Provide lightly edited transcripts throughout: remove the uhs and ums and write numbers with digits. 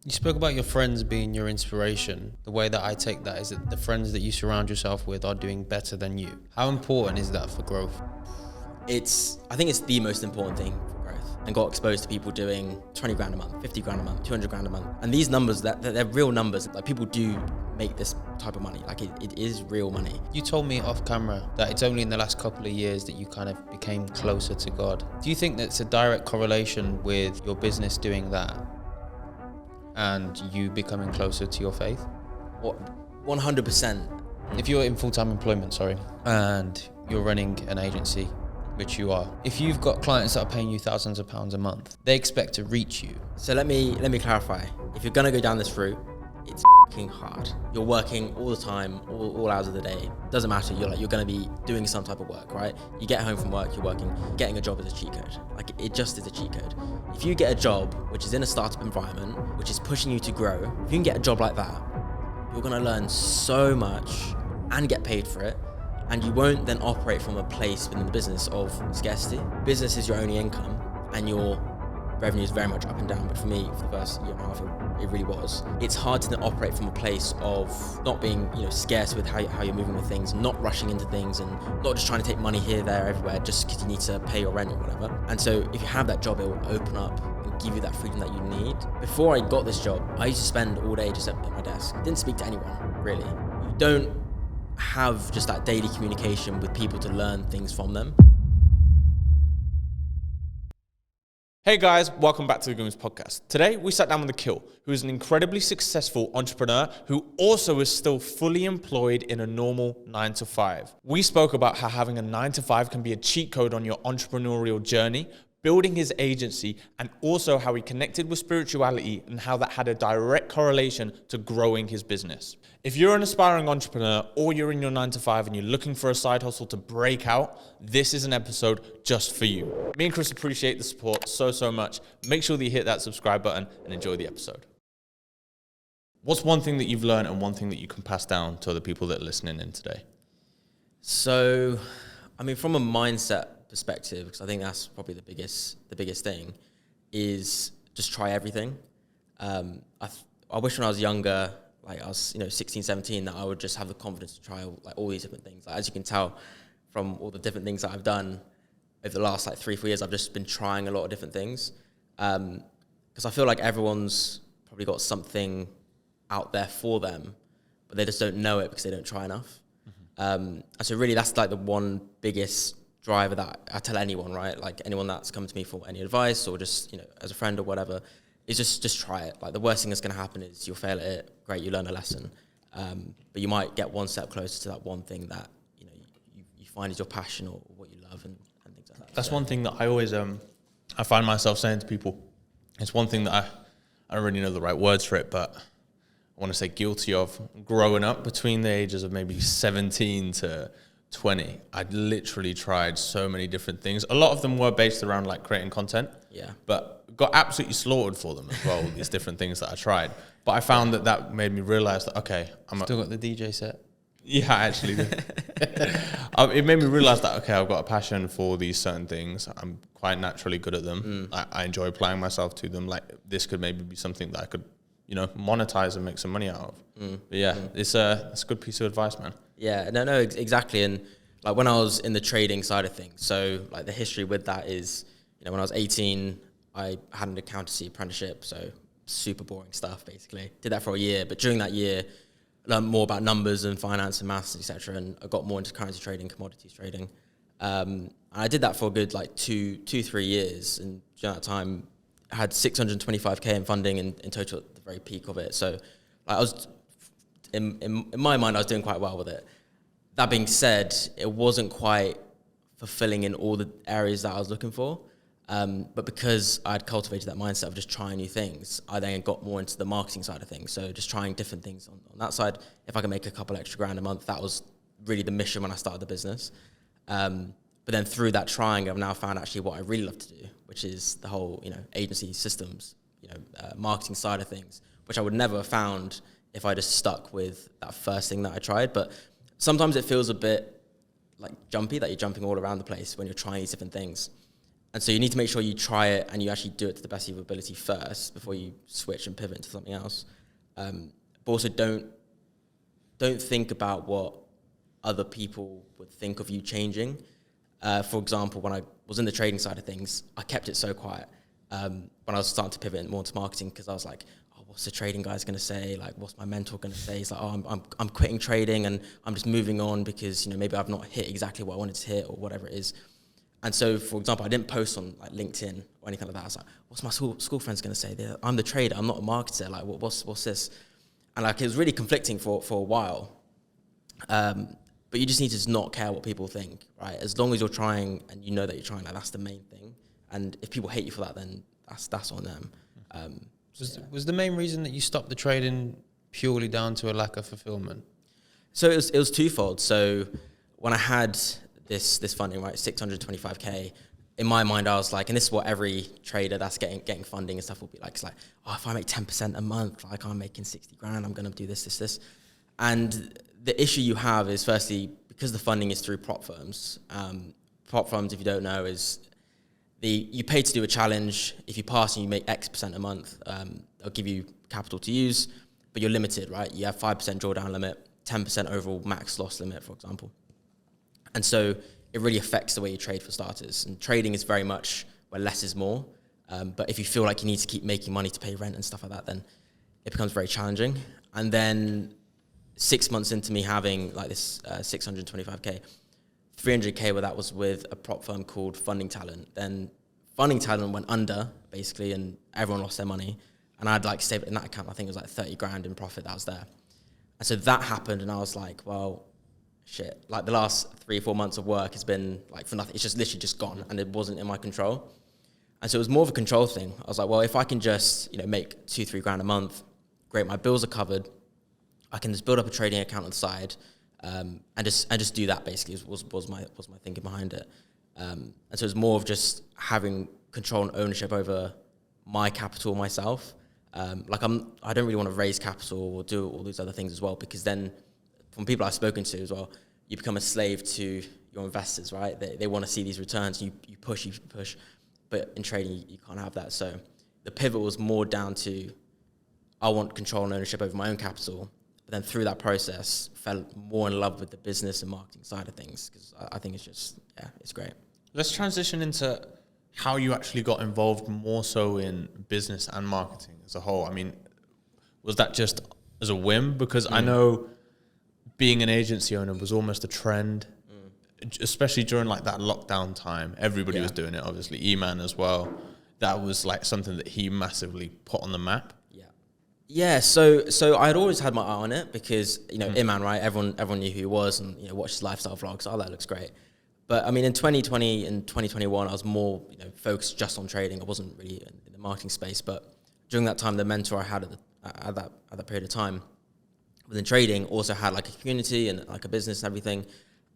You spoke about your friends being your inspiration. The way that I take that is that the friends that you surround yourself with are doing better than you. How important is that for growth? I think it's the most important thing for growth, and got exposed to people doing 20 grand a month, 50 grand a month, 200 grand a month. And these numbers, they're real numbers. Like, people do make this type of money. Like, it is real money. You told me off camera that it's only in the last couple of years that you kind of became closer to God. Do you think that's a direct correlation with your business doing that and you becoming closer to your faith? What, 100%. If you're in full-time employment, and you're running an agency, which you are, if you've got clients that are paying you thousands of pounds a month, they expect to reach you. So let me clarify. If you're gonna go down this route, it's fucking hard. You're working all the time, all hours of the day. Doesn't matter. You're gonna be doing some type of work, right? You get home from work, you're working. Getting a job is a cheat code. Like, it just is a cheat code. If you get a job which is in a startup environment, which is pushing you to grow, if you can get a job like that, you're gonna learn so much and get paid for it. And you won't then operate from a place within the business of scarcity. Business is your only income, and your revenue is very much up and down. But for me, for the first year and a half, it really was. It's hard to then operate from a place of not being, scarce with how you're moving with things, not rushing into things, and not just trying to take money here, there, everywhere, just because you need to pay your rent or whatever. And so if you have that job, it will open up and give you that freedom that you need. Before I got this job, I used to spend all day just at my desk. Didn't speak to anyone, really. You don't have just that daily communication with people to learn things from them. Hey guys, welcome back to the Gooms Podcast. Today we sat down with Aqil, who is an incredibly successful entrepreneur who also is still fully employed in a normal 9 to 5. We spoke about how having a 9 to 5 can be a cheat code on your entrepreneurial journey, building his agency, and also how he connected with spirituality and how that had a direct correlation to growing his business. If you're an aspiring entrepreneur or you're in your 9 to 5 and you're looking for a side hustle to break out, this is an episode just for you. Me and Chris appreciate the support so much. Make sure that you hit that subscribe button and enjoy the episode. What's one thing that you've learned and one thing that you can pass down to other people that are listening in today? So, from a mindset perspective, because I think that's probably the biggest thing, is just try everything. I wish when I was younger, like I was 16, 17, that I would just have the confidence to try all these different things. Like, as you can tell from all the different things that I've done over the last 3-4 years, I've just been trying a lot of different things, because I feel like everyone's probably got something out there for them, but they just don't know it because they don't try enough. And so really that's like the one biggest driver that I tell anyone, right? Like, anyone that's come to me for any advice or just, as a friend or whatever, is just try it. Like, the worst thing that's going to happen is you'll fail at it. Great, you learn a lesson. But you might get one step closer to that one thing that, you find is your passion or what you love and things like that. That's one thing that I always, I find myself saying to people. It's one thing that I don't really know the right words for it, but I want to say guilty of growing up between the ages of maybe 17 to 20. I'd literally tried so many different things. A lot of them were based around like creating content. Yeah. But got absolutely slaughtered for them as well, these different things that I tried. But I found that made me realize that, okay, Still got the DJ set? Yeah, I actually do. It made me realize that, okay, I've got a passion for these certain things. I'm quite naturally good at them. I enjoy applying myself to them. Like, this could maybe be something that I could, monetize and make some money out of. But yeah, it's a good piece of advice, man. Yeah, no, exactly. And like, when I was in the trading side of things, so like the history with that is, when I was 18, I had an accountancy apprenticeship, so super boring stuff, basically. Did that for a year, but during that year, learned more about numbers and finance and maths, etc. And I got more into currency trading, commodities trading. And I did that for a good 2-3 years. And during that time, I had 625K in funding in total at the very peak of it. So I was, in my mind, I was doing quite well with it. That being said, it wasn't quite fulfilling in all the areas that I was looking for. But because I'd cultivated that mindset of just trying new things, I then got more into the marketing side of things. So just trying different things on that side. If I could make a couple extra grand a month, that was really the mission when I started the business. But then through that trying, I've now found actually what I really love to do, which is the whole, agency systems, marketing side of things, which I would never have found if I just stuck with that first thing that I tried. But sometimes it feels a bit like jumpy, that you're jumping all around the place when you're trying these different things. And so you need to make sure you try it and you actually do it to the best of your ability first before you switch and pivot into something else. But also don't think about what other people would think of you changing. For example, when I was in the trading side of things, I kept it so quiet. When I was starting to pivot more into marketing, because I was like, oh, what's the trading guy's going to say? Like, what's my mentor going to say? He's like, oh, I'm quitting trading and I'm just moving on because, you know, maybe I've not hit exactly what I wanted to hit or whatever it is. And so, for example, I didn't post on like LinkedIn or anything like that. I was like, what's my school friends going to say? I'm the trader. I'm not a marketer. Like, what's this? And like, it was really conflicting for a while. But you just need to just not care what people think, right? As long as you're trying and you know that you're trying, like, that's the main thing. And if people hate you for that, then that's on them. Was the main reason that you stopped the trading purely down to a lack of fulfillment? So it was twofold. So when I had this funding, right, 625K, in my mind, I was like, and this is what every trader that's getting funding and stuff will be like. It's like, oh, if I make 10% a month, like I'm making 60 grand, I'm going to do this. And the issue you have is, firstly, because the funding is through prop firms. Prop firms, if you don't know, is you pay to do a challenge. If you pass and you make X% a month, they'll give you capital to use, but you're limited, right? You have 5% drawdown limit, 10% overall max loss limit, for example. And so it really affects the way you trade, for starters. And trading is very much where less is more. But if you feel like you need to keep making money to pay rent and stuff like that, then it becomes very challenging. And then 6 months into me having like this 625K, 300K where that was with a prop firm called Funding Talent. Then Funding Talent went under, basically, and everyone lost their money. And I'd like saved in that account, I think it was like 30 grand in profit that was there. And so that happened, and I was like, well, shit. Like the last 3-4 months of work has been like for nothing. It's just literally just gone, and it wasn't in my control. And so it was more of a control thing. I was like, well, if I can just, you know, make 2-3 grand a month, great, my bills are covered. I can just build up a trading account on the side, and just do that. Basically, was my thinking behind it. And so it's more of just having control and ownership over my capital myself. I don't really want to raise capital or do all these other things as well, because then from people I've spoken to as well, you become a slave to your investors, right? They want to see these returns. You push, but in trading you can't have that. So the pivot was more down to, I want control and ownership over my own capital. But then through that process, fell more in love with the business and marketing side of things, because I think it's just, it's great. Let's transition into how you actually got involved more so in business and marketing as a whole. I mean, was that just as a whim? Because I know being an agency owner was almost a trend, especially during like that lockdown time. Everybody was doing it, obviously. E-Man as well. That was like something that he massively put on the map. Yeah, so I'd always had my eye on it because, you know, Iman, right? Everyone knew who he was and, you know, watched his lifestyle vlogs. Oh, that looks great. But I mean, in 2020 and 2021, I was more, you know, focused just on trading. I wasn't really in the marketing space. But during that time, the mentor I had at that period of time within trading also had like a community and like a business and everything.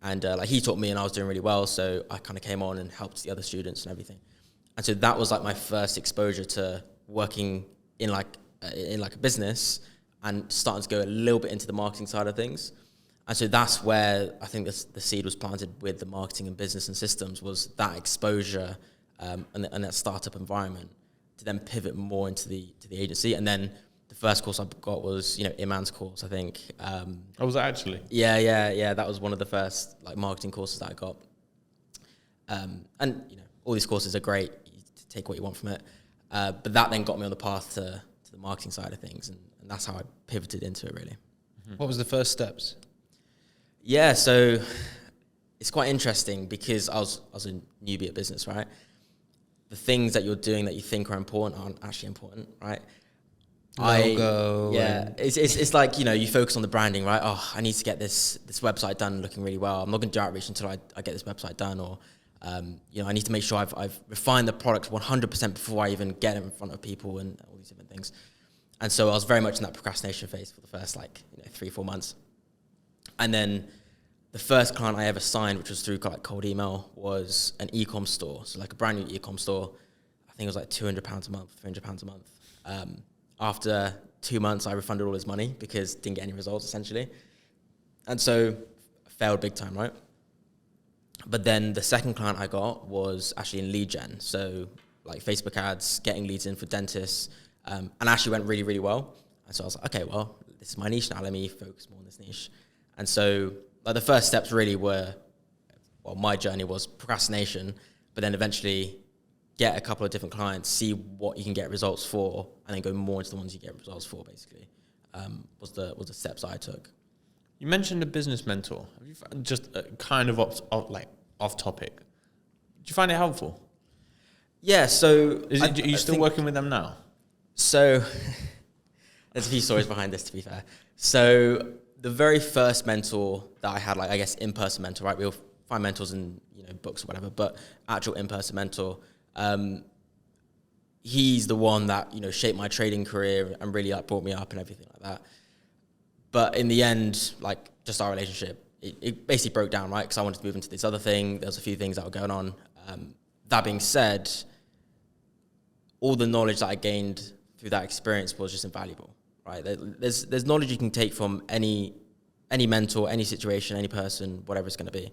And like he taught me, and I was doing really well. So I kind of came on and helped the other students and everything. And so that was like my first exposure to working in like a business and starting to go a little bit into the marketing side of things. And so that's where I think the seed was planted with the marketing and business and systems, was that exposure and that startup environment to then pivot more into the agency. And then the first course I got was, you know, Iman's course, I think. Oh, was that actually? Yeah. That was one of the first like marketing courses that I got. And, you know, all these courses are great. You take what you want from it. But that then got me on the path to the marketing side of things, and that's how I pivoted into it, really. What was the first steps? Yeah, so it's quite interesting because I was a newbie at business, right? The things that you're doing that you think are important aren't actually important, right? Logo. It's like, you know, you focus on the branding, right? Oh, I need to get this website done looking really well. I'm not going to do outreach until I get this website done, or you know, I need to make sure I've refined the product 100% before I even get it in front of people and all these different things. And so I was very much in that procrastination phase for the first 3-4 months. And then the first client I ever signed, which was through like cold email, was an e-com store. So like a brand new e-com store. I think it was like £200 a month, £300 a month. After 2 months, I refunded all his money because didn't get any results essentially. And so I failed big time, right? But then the second client I got was actually in lead gen. So like Facebook ads, getting leads in for dentists, and actually went really, really well. And so I was like, okay, well, this is my niche now. Let me focus more on this niche. And so like the first steps really were, well, my journey was procrastination, but then eventually get a couple of different clients, see what you can get results for, and then go more into the ones you get results for, basically, was the steps I took. You mentioned a business mentor. Have you just kind of off topic? Did you find it helpful? Yeah, so... Are you still working with them now? So there's a few stories behind this, to be fair. So the very first mentor that I had, like, I guess, in-person mentor, right? We'll find mentors in, books or whatever, but actual in-person mentor, he's the one that, shaped my trading career and really brought me up and everything like that. But in the end, like, just our relationship, it basically broke down, right? Because I wanted to move into this other thing. There was a few things that were going on. That being said, all the knowledge that I gained through that experience was just invaluable, right? There's knowledge you can take from any mentor, any situation, any person, whatever it's going to be,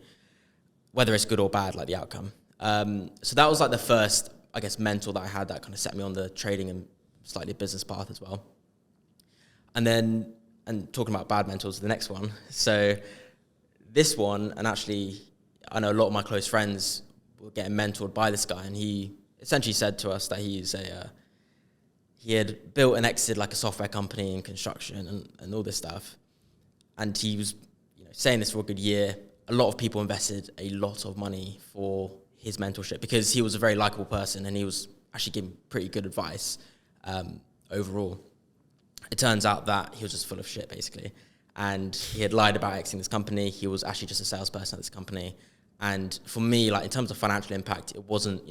whether it's good or bad, like the outcome. So that was like the first, I guess, mentor that I had that kind of set me on the trading and slightly business path as well. And talking about bad mentors, the next one. So this one, and actually I know a lot of my close friends were getting mentored by this guy, and he essentially said to us that he had built and exited like a software company in construction and all this stuff. And he was saying this for a good year. A lot of people invested a lot of money for his mentorship because he was a very likable person and he was actually giving pretty good advice overall. It turns out that he was just full of shit, basically. And he had lied about exiting this company. He was actually just a salesperson at this company. And for me, like, in terms of financial impact, it wasn't,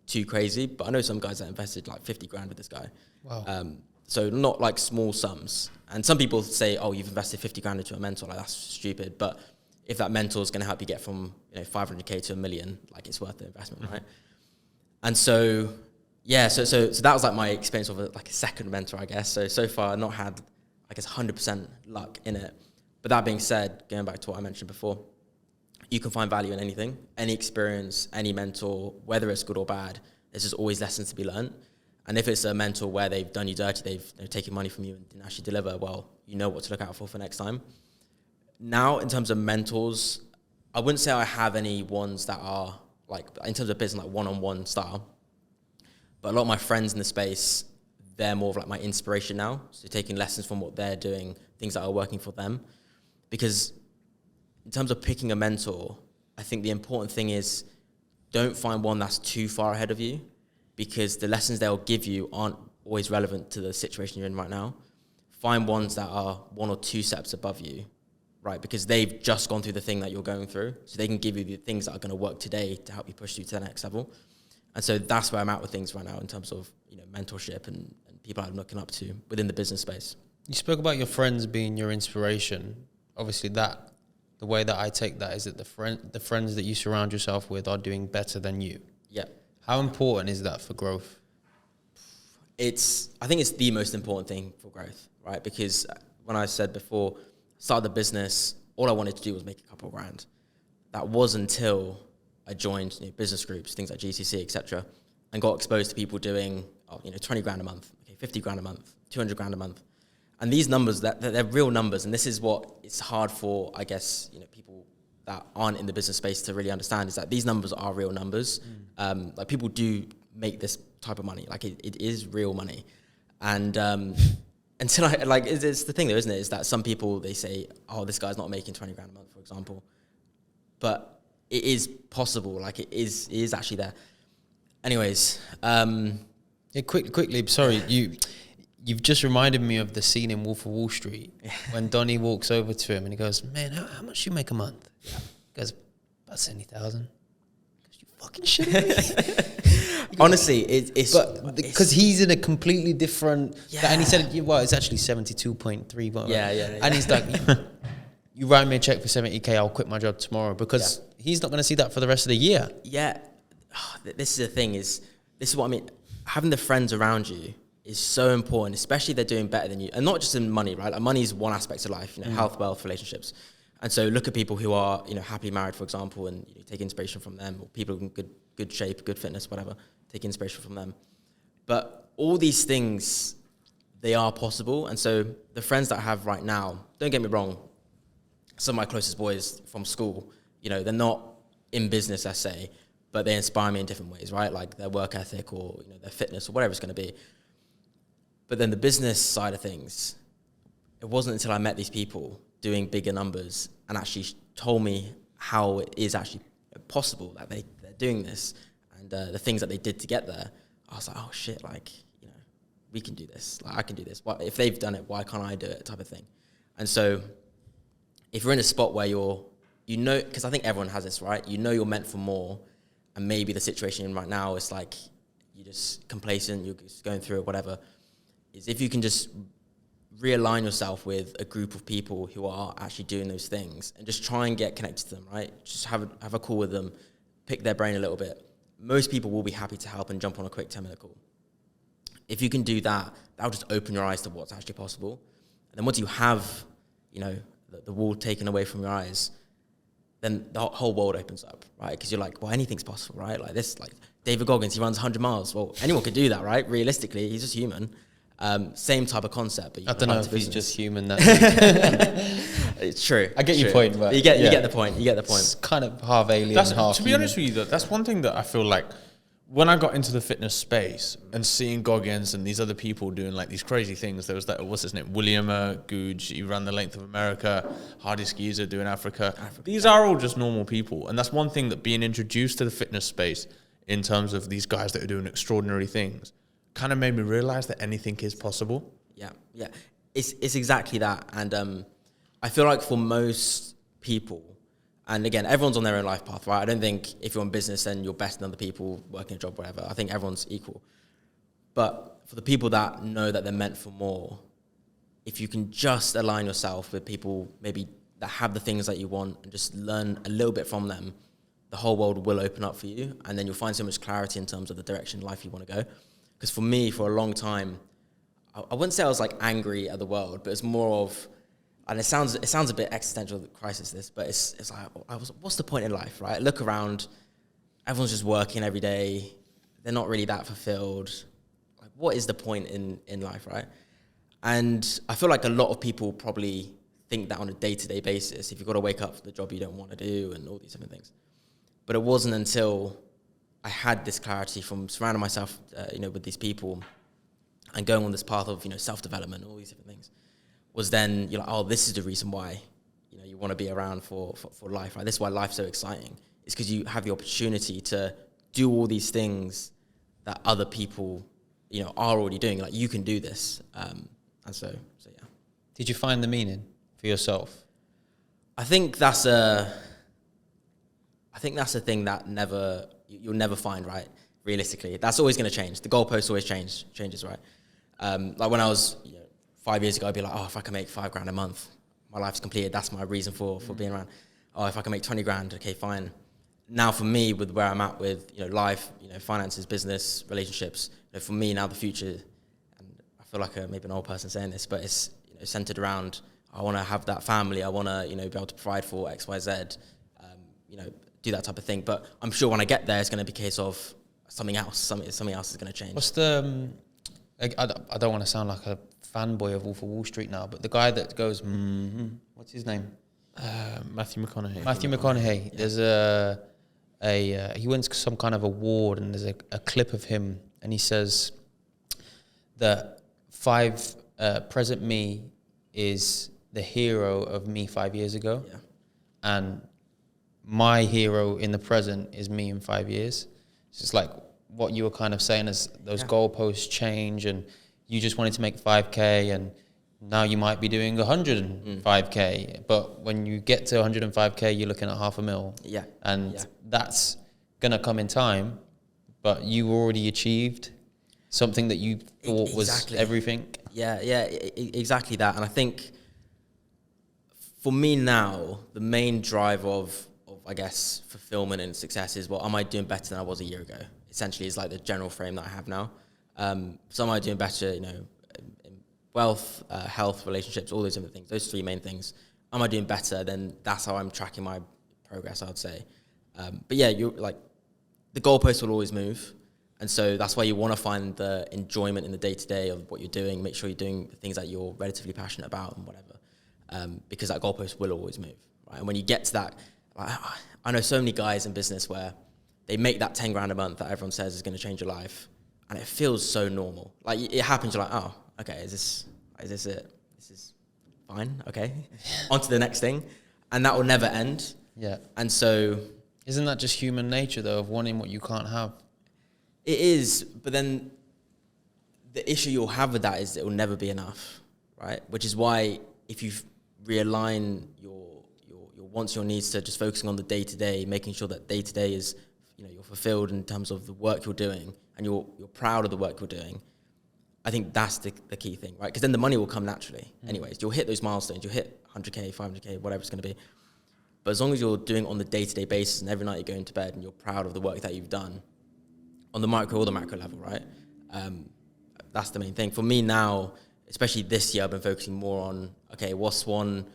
too crazy. But I know some guys that invested like 50 grand with this guy. Wow. So not like small sums. And some people say, oh, you've invested 50 grand into a mentor. Like, that's stupid. But if that mentor is going to help you get from 500K to $1 million, like, it's worth the investment, right? And so, yeah, so that was like my experience of a second mentor, I guess. So far, I've not had, I guess, 100% luck in it. But that being said, going back to what I mentioned before, you can find value in anything, any experience, any mentor, whether it's good or bad. There's just always lessons to be learned. And if it's a mentor where they've done you dirty, they've taken money from you and didn't actually deliver, well, you know what to look out for next time. Now, in terms of mentors, I wouldn't say I have any ones that are like, in terms of business, like one-on-one style. But a lot of my friends in the space, they're more of like my inspiration now. So taking lessons from what they're doing, things that are working for them. Because in terms of picking a mentor, I think the important thing is don't find one that's too far ahead of you, because the lessons they'll give you aren't always relevant to the situation you're in right now. Find ones that are 1 or 2 steps above you, right? Because they've just gone through the thing that you're going through. So they can give you the things that are going to work today to help you push you to the next level. And so that's where I'm at with things right now in terms of mentorship and people I'm looking up to within the business space. You spoke about your friends being your inspiration. Obviously, the way that I take that is that the friends that you surround yourself with are doing better than you. Yeah. How important is that for growth? I think it's the most important thing for growth, right? Because when I said before, started the business, all I wanted to do was make a couple of grand. That was until I joined business groups, things like GCC, etc., and got exposed to people doing 20 grand a month, 50 grand a month, 200 grand a month. And these numbers, they're real numbers, and this is what it's hard for, I guess, people that aren't in the business space to really understand, is that these numbers are real numbers. Like, people do make this type of money. Like, it is real money. And until it's the thing though, isn't it? Is that some people, they say, oh, this guy's not making 20 grand a month, for example. But it is possible. Like, it is actually there. Anyways. Yeah, quickly, sorry, You've just reminded me of the scene in Wolf of Wall Street when Donnie walks over to him and he goes, man, how much do you make a month? Yeah. He goes, about 70,000. You fucking shit. Honestly, it's... Because he's in a completely different... Yeah. And he said, well, it's actually 72.3. Yeah. And he's like, you write me a check for 70K, I'll quit my job tomorrow. Because he's not going to see that for the rest of the year. Yeah. This is the thing, this is what I mean. Having the friends around you is so important, especially if they're doing better than you. And not just in money, right? Like, money is one aspect of life, health, wealth, relationships. And so look at people who are, happily married, for example, and take inspiration from them, or people in good shape, good fitness, whatever, take inspiration from them. But all these things, they are possible. And so the friends that I have right now, don't get me wrong, some of my closest boys from school, they're not in business, let's say, but they inspire me in different ways, right? Like their work ethic or their fitness or whatever it's going to be. But then the business side of things, it wasn't until I met these people doing bigger numbers and actually told me how it is actually possible that they're doing this and the things that they did to get there. I was like, oh shit, like, we can do this. Like I can do this. If they've done it, why can't I do it? Type of thing. And so if you're in a spot where because I think everyone has this, right? You're meant for more, and maybe the situation you're in right now is like you're just complacent, you're just going through it, whatever. Is if you can just realign yourself with a group of people who are actually doing those things and just try and get connected to them, right? Just have a call with them, pick their brain a little bit. Most people will be happy to help and jump on a quick 10-minute call. If you can do that, that'll just open your eyes to what's actually possible. And then once you have, the wall taken away from your eyes, then the whole world opens up, right? Because you're like, well, anything's possible, right? Like this, like David Goggins, he runs 100 miles. Well, anyone could do that, right? Realistically, he's just human. Same type of concept. But I don't know if he's just human. It's true. I get your point, but you get the point. You get the point. It's kind of half alien, half to be honest with you, though, that's one thing that I feel like when I got into the fitness space and seeing Goggins and these other people doing like these crazy things, there was that, what's his name? William Googe, he ran the length of America, Hardy Skeezer doing Africa. These are all just normal people. And that's one thing that being introduced to the fitness space in terms of these guys that are doing extraordinary things kind of made me realize that anything is possible. Yeah. It's exactly that. And I feel like for most people, and again, everyone's on their own life path, right? I don't think if you're in business, then you're better than other people working a job, whatever. I think everyone's equal. But for the people that know that they're meant for more, if you can just align yourself with people maybe that have the things that you want and just learn a little bit from them, the whole world will open up for you. And then you'll find so much clarity in terms of the direction in life you want to go. Because for me, for a long time, I wouldn't say I was like angry at the world, but it's more of, and it sounds a bit existential crisis, this, but it's like, what's the point in life, right? Look around, everyone's just working every day. They're not really that fulfilled. Like, what is the point in life, right? And I feel like a lot of people probably think that on a day-to-day basis, if you've got to wake up for the job you don't want to do and all these different things. But it wasn't until I had this clarity from surrounding myself, with these people and going on this path of, self-development and all these different things, was then you're like, oh, this is the reason why, you want to be around for life, right? This is why life's so exciting. It's because you have the opportunity to do all these things that other people, are already doing. Like, you can do this. And so yeah. Did you find the meaning for yourself? I think that's a thing that you'll never find, right? Realistically, that's always going to change. The goalposts always changes, right? Like when I was 5 years ago, I'd be like, oh, if I can make $5,000 a month, my life's completed. That's my reason for being around. Oh, if I can make 20 grand, okay, fine. Now for me, with where I'm at with life, finances, business, relationships, for me now the future, and I feel like maybe an old person saying this, but it's centered around, I want to have that family. I want to be able to provide for X, Y, Z. Do that type of thing. But I'm sure when I get there, it's going to be a case of something else. Something else is going to change. What's the? I don't want to sound like a fanboy of Wolf of Wall Street now, but the guy that goes, what's his name? Matthew McConaughey. Matthew McConaughey. Yeah. There's he wins some kind of award, and there's a clip of him, and he says that present me is the hero of me 5 years ago, and my hero in the present is me in 5 years. It's just like what you were kind of saying, as those goalposts change, and you just wanted to make 5K, and now you might be doing 105K. But when you get to 105K, you're looking at $500,000. Yeah. And that's going to come in time, but you already achieved something that you thought was everything. Yeah, exactly that. And I think for me now, the main drive of I guess, fulfillment and success is, well, am I doing better than I was a year ago? Essentially, is like the general frame that I have now. So am I doing better, in wealth, health, relationships, all those different things, those three main things. am I doing better? Then that's how I'm tracking my progress, I would say. But yeah, you're like, the goalpost will always move. And so that's why you want to find the enjoyment in the day-to-day of what you're doing. Make sure you're doing the things that you're relatively passionate about and whatever, because that goalpost will always move, right? And when you get to that, I know so many guys in business where they make that 10 grand a month that everyone says is going to change your life, and it feels so normal. Like, it happens, you're like, oh, okay, is this it? This is fine, okay. On to the next thing. And that will never end. Yeah. And so... Isn't that just human nature, though, of wanting what you can't have? It is, but then the issue you'll have with that is it will never be enough, right? Which is why if you realign your wants, your needs to just focusing on the day-to-day, making sure that day-to-day is, you're fulfilled in terms of the work you're doing and you're proud of the work you're doing, I think that's the key thing, right? Because then the money will come naturally anyways. You'll hit those milestones, you'll hit 100K, 500K, whatever it's going to be. But as long as you're doing it on the day-to-day basis and every night you're going to bed and you're proud of the work that you've done on the micro or the macro level, right? That's the main thing. For me now, especially this year, I've been focusing more on, okay, what's one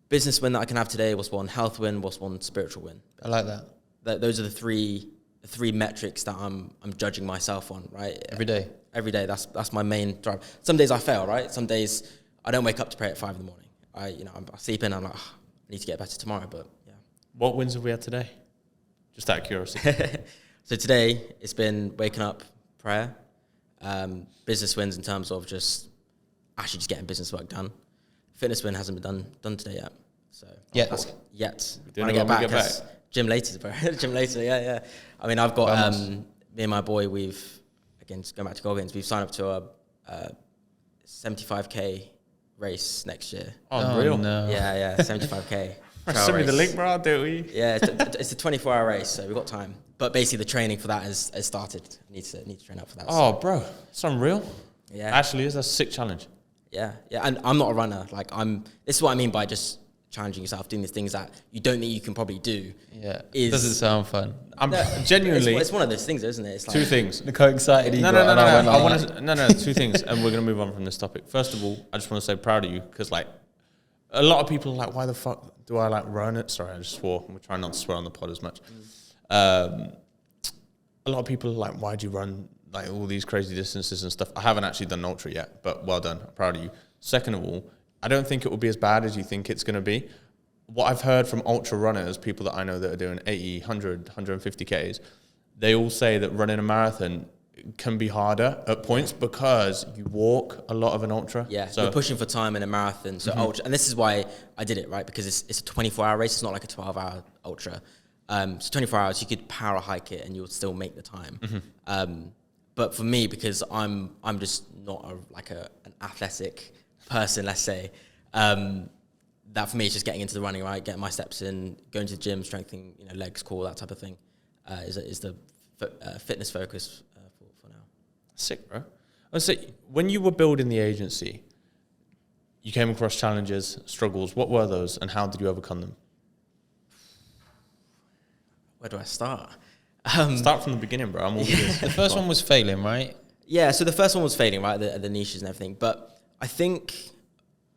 business win that I can have today? What's one health win? What's one spiritual win? I like that. Those are the three metrics that I'm judging myself on, right? Every day. Every day. That's my main drive. Some days I fail, right? Some days I don't wake up to pray at 5 a.m. I'm sleeping. I'm like, I need to get better tomorrow. But yeah. What wins have we had today? Just out of curiosity. So today it's been waking up, prayer, business wins in terms of just actually just getting business work done. Fitness win hasn't been done today yet. So yet. When I get back. Gym later, bro. Gym later, yeah. I mean, I've got me and my boy. We've again going back to Goggins. We've signed up to a 75K race next year. Oh, real? No. Yeah, 75K. Send me the link, bro. I'll do it. Yeah, it's a 24-hour race, so we've got time. But basically, the training for that has started. Need to train up for that. Oh, bro, it's unreal. Yeah, actually, that's a sick challenge. Yeah, and I'm not a runner. Like this is what I mean by just challenging yourself, doing the things that you don't think you can probably do. Yeah, doesn't sound fun. I'm genuinely. It's one of those things, isn't it? It's like, two things. Look how excited he got. No. Two things, and we're gonna move on from this topic. First of all, I just want to say proud of you because like a lot of people are like, why the fuck do I like run it? Sorry, I just swore. We're trying not to swear on the pod as much. A lot of people are like, why do you run like all these crazy distances and stuff? I haven't actually done an ultra yet, but well done. I'm proud of you. Second of all, I don't think it will be as bad as you think it's going to be. What I've heard from ultra runners, people that I know that are doing 80, 100, 150Ks, they all say that running a marathon can be harder at points because you walk a lot of an ultra. Yeah, so you're pushing for time in a marathon. So ultra, and this is why I did it, right? Because it's a 24-hour race. It's not like a 12-hour ultra. So 24 hours, you could power hike it and you'll still make the time. But for me, because I'm just not an athletic person, let's say, that for me is just getting into the running, right? Getting my steps in, going to the gym, strengthening, legs, core, that type of thing, is the fitness focus for now. Sick, bro. I say, when you were building the agency, you came across challenges, struggles. What were those, and how did you overcome them? Where do I start? Start from the beginning, bro. I'm all ears. The first one was failing, right? Yeah, so the first one was failing, right? The niches and everything. But I think,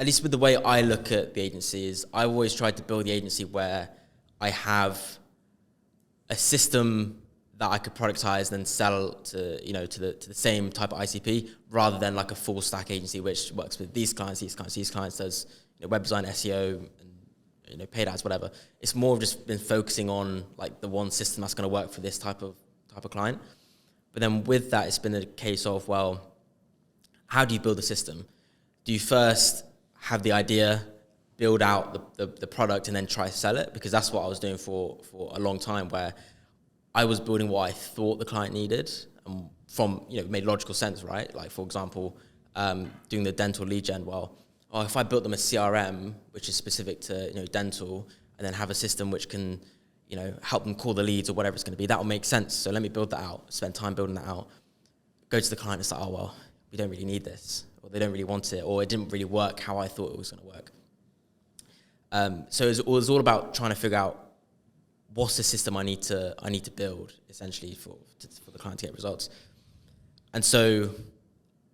at least with the way I look at the agency, is I've always tried to build the agency where I have a system that I could productize and then sell to the same type of ICP, rather than like a full stack agency which works with these clients, does web design, SEO, and paid ads, whatever. It's more of just been focusing on like the one system that's going to work for this type of client. But then with that, it's been a case of, well, how do you build the system? Do you first have the idea, build out the product, and then try to sell it? Because that's what I was doing for a long time, where I was building what I thought the client needed, and made logical sense, right? Like, for example, doing the dental lead gen. Well, if I built them a CRM, which is specific to dental, and then have a system which can help them call the leads or whatever it's going to be, that will make sense. So let me build that out, spend time building that out, go to the client and say, oh, well, we don't really need this, or they don't really want it, or it didn't really work how I thought it was going to work. So it was all about trying to figure out what's the system I need to build, essentially, for the client to get results. And so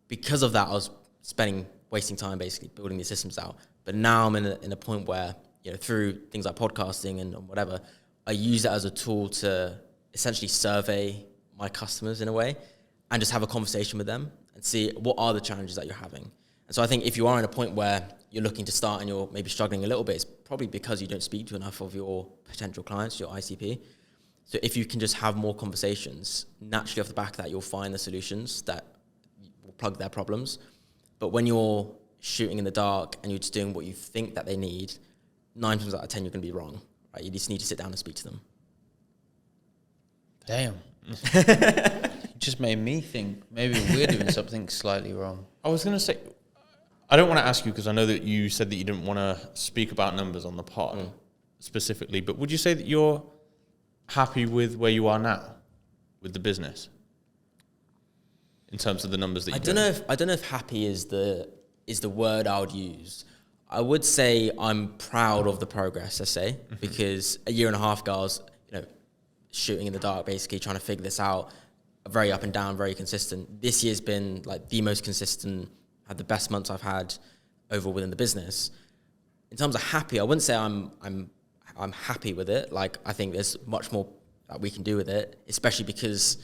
because of that, I was spending wasting time basically building these systems out. But now I'm in a point where, through things like podcasting and whatever, I use that as a tool to essentially survey my customers in a way and just have a conversation with them and see what are the challenges that you're having. And so I think if you are in a point where you're looking to start and you're maybe struggling a little bit, it's probably because you don't speak to enough of your potential clients, your ICP. So if you can just have more conversations, naturally off the back of that, you'll find the solutions that will plug their problems. But when you're shooting in the dark and you're just doing what you think that they need, 9 times out of 10, you're going to be wrong. Right? You just need to sit down and speak to them. Damn. It just made me think maybe we're doing something slightly wrong. I was going to say, I don't want to ask you because I know that you said that you didn't want to speak about numbers on the pod specifically, but would you say that you're happy with where you are now with the business in terms of the numbers that you I don't know if happy is the word I would use. I would say I'm proud of the progress, I say, because a year and a half ago, I was, shooting in the dark, basically trying to figure this out, very up and down, very consistent. This year's been like the most consistent, had the best months I've had overall within the business. In terms of happy, I wouldn't say I'm happy with it. Like, I think there's much more that we can do with it, especially because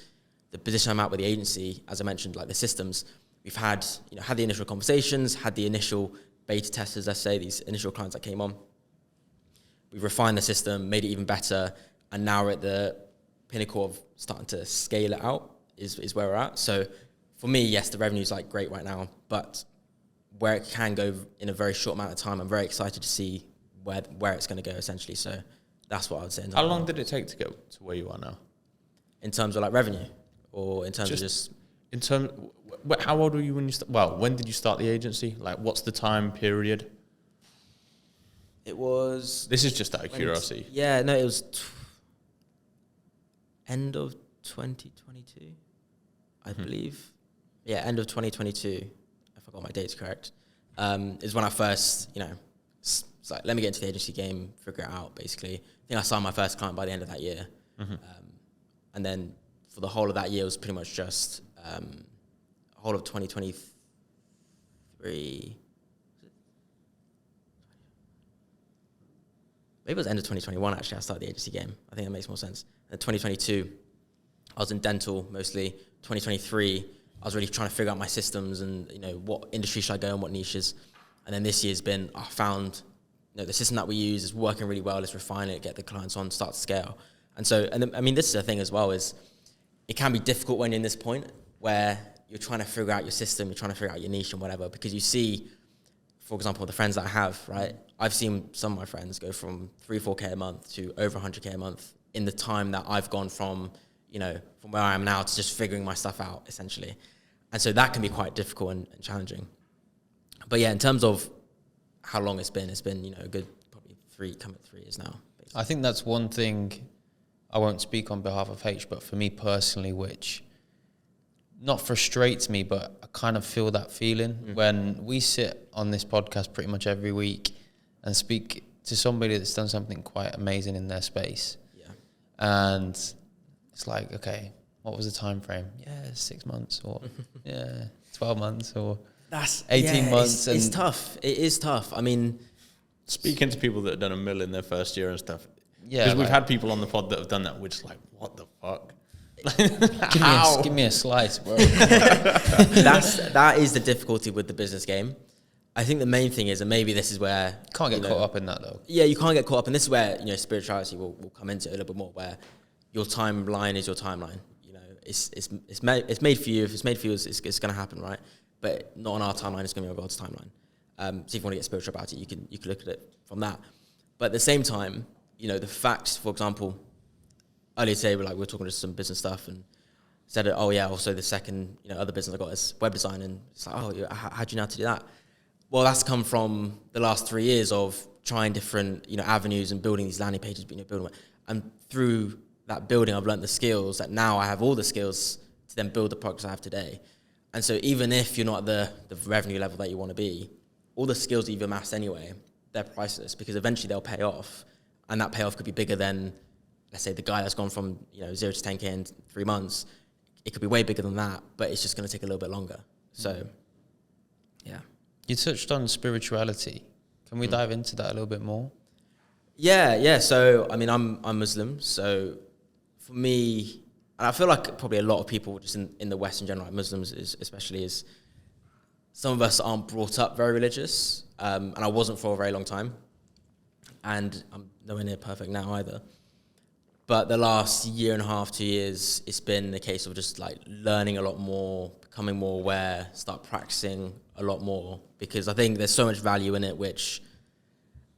the position I'm at with the agency, as I mentioned, like the systems, we've had, had the initial conversations, had the initial beta testers, let's say, these initial clients that came on. We've refined the system, made it even better, and now we're at the pinnacle of starting to scale it out is where we're at. So for me, yes, the revenue's like great right now, but where it can go in a very short amount of time, I'm very excited to see where it's going to go essentially. So that's what I would say. How long did it take to get to where you are now? In terms of like revenue, or in terms of just... In terms, how old were you when you when did you start the agency? Like, what's the time period? It was... This is just out of curiosity. Yeah, no, it was end of 2022, I believe. Yeah, end of 2022, if I got my dates correct, is when I first, it's like, let me get into the agency game, figure it out, basically. I think I signed my first client by the end of that year. And then for the whole of that year, it was pretty much just whole of 2023. Maybe it was end of 2021, actually, I started the agency game. I think that makes more sense. And 2022, I was in dental mostly. 2023, I was really trying to figure out my systems and, what industry should I go in, what niches. And then this year's been, I found, the system that we use is working really well. Let's refine it, get the clients on, start to scale. And so, this is the thing as well, is it can be difficult when you're in this point where you're trying to figure out your system, you're trying to figure out your niche and whatever, because you see, for example, the friends that I have, right? I've seen some of my friends go from 3-4K a month to over 100K a month in the time that I've gone from, from where I am now to just figuring my stuff out, essentially. And so that can be quite difficult and challenging. But yeah, in terms of how long it's been, a good probably 3 years now, basically. I think that's one thing, I won't speak on behalf of H, but for me personally, which not frustrates me, but I kind of feel that feeling when we sit on this podcast pretty much every week and speak to somebody that's done something quite amazing in their space. Yeah. And it's like, okay, what was the time frame? Yeah, 6 months, or 12 months, or that's 18 months. It's tough. It is tough. Speaking to people that have done $1 million their first year and stuff. Yeah, because we've had people on the pod that have done that. We're just like, what the fuck? Give me a slice, bro. That is the difficulty with the business game. I think the main thing is, and maybe this is where... Can't get caught up in that, though. Yeah, you can't get caught up. And this is where, spirituality will come into it a little bit more, where your timeline is your timeline. It's made for you. If it's made for you, it's going to happen, right? But not on our timeline. It's going to be on God's timeline. So if you want to get spiritual about it, you can look at it from that. But at the same time, the facts, for example, earlier today, we were talking to some business stuff and said, oh yeah, also the second, other business I got is web design. And it's like, oh, how do you know how to do that? Well, that's come from the last 3 years of trying different, avenues and building these landing pages, building. And through that building, I've learned the skills that now I have all the skills to then build the products I have today. And so even if you're not at the revenue level that you want to be, all the skills that you've amassed anyway, they're priceless, because eventually they'll pay off. And that payoff could be bigger than, let's say, the guy that's gone from 0 to 10K in 3 months. It could be way bigger than that, but it's just going to take a little bit longer. So, yeah. You touched on spirituality. Can we dive into that a little bit more? Yeah. So, I mean, I'm Muslim. So for me, and I feel like probably a lot of people just in the West in general, like Muslims especially, is some of us aren't brought up very religious. And I wasn't for a very long time. And I'm nowhere near perfect now either. But the last year and a half, 2 years, it's been a case of just like learning a lot more, becoming more aware, start practicing a lot more, because I think there's so much value in it, which,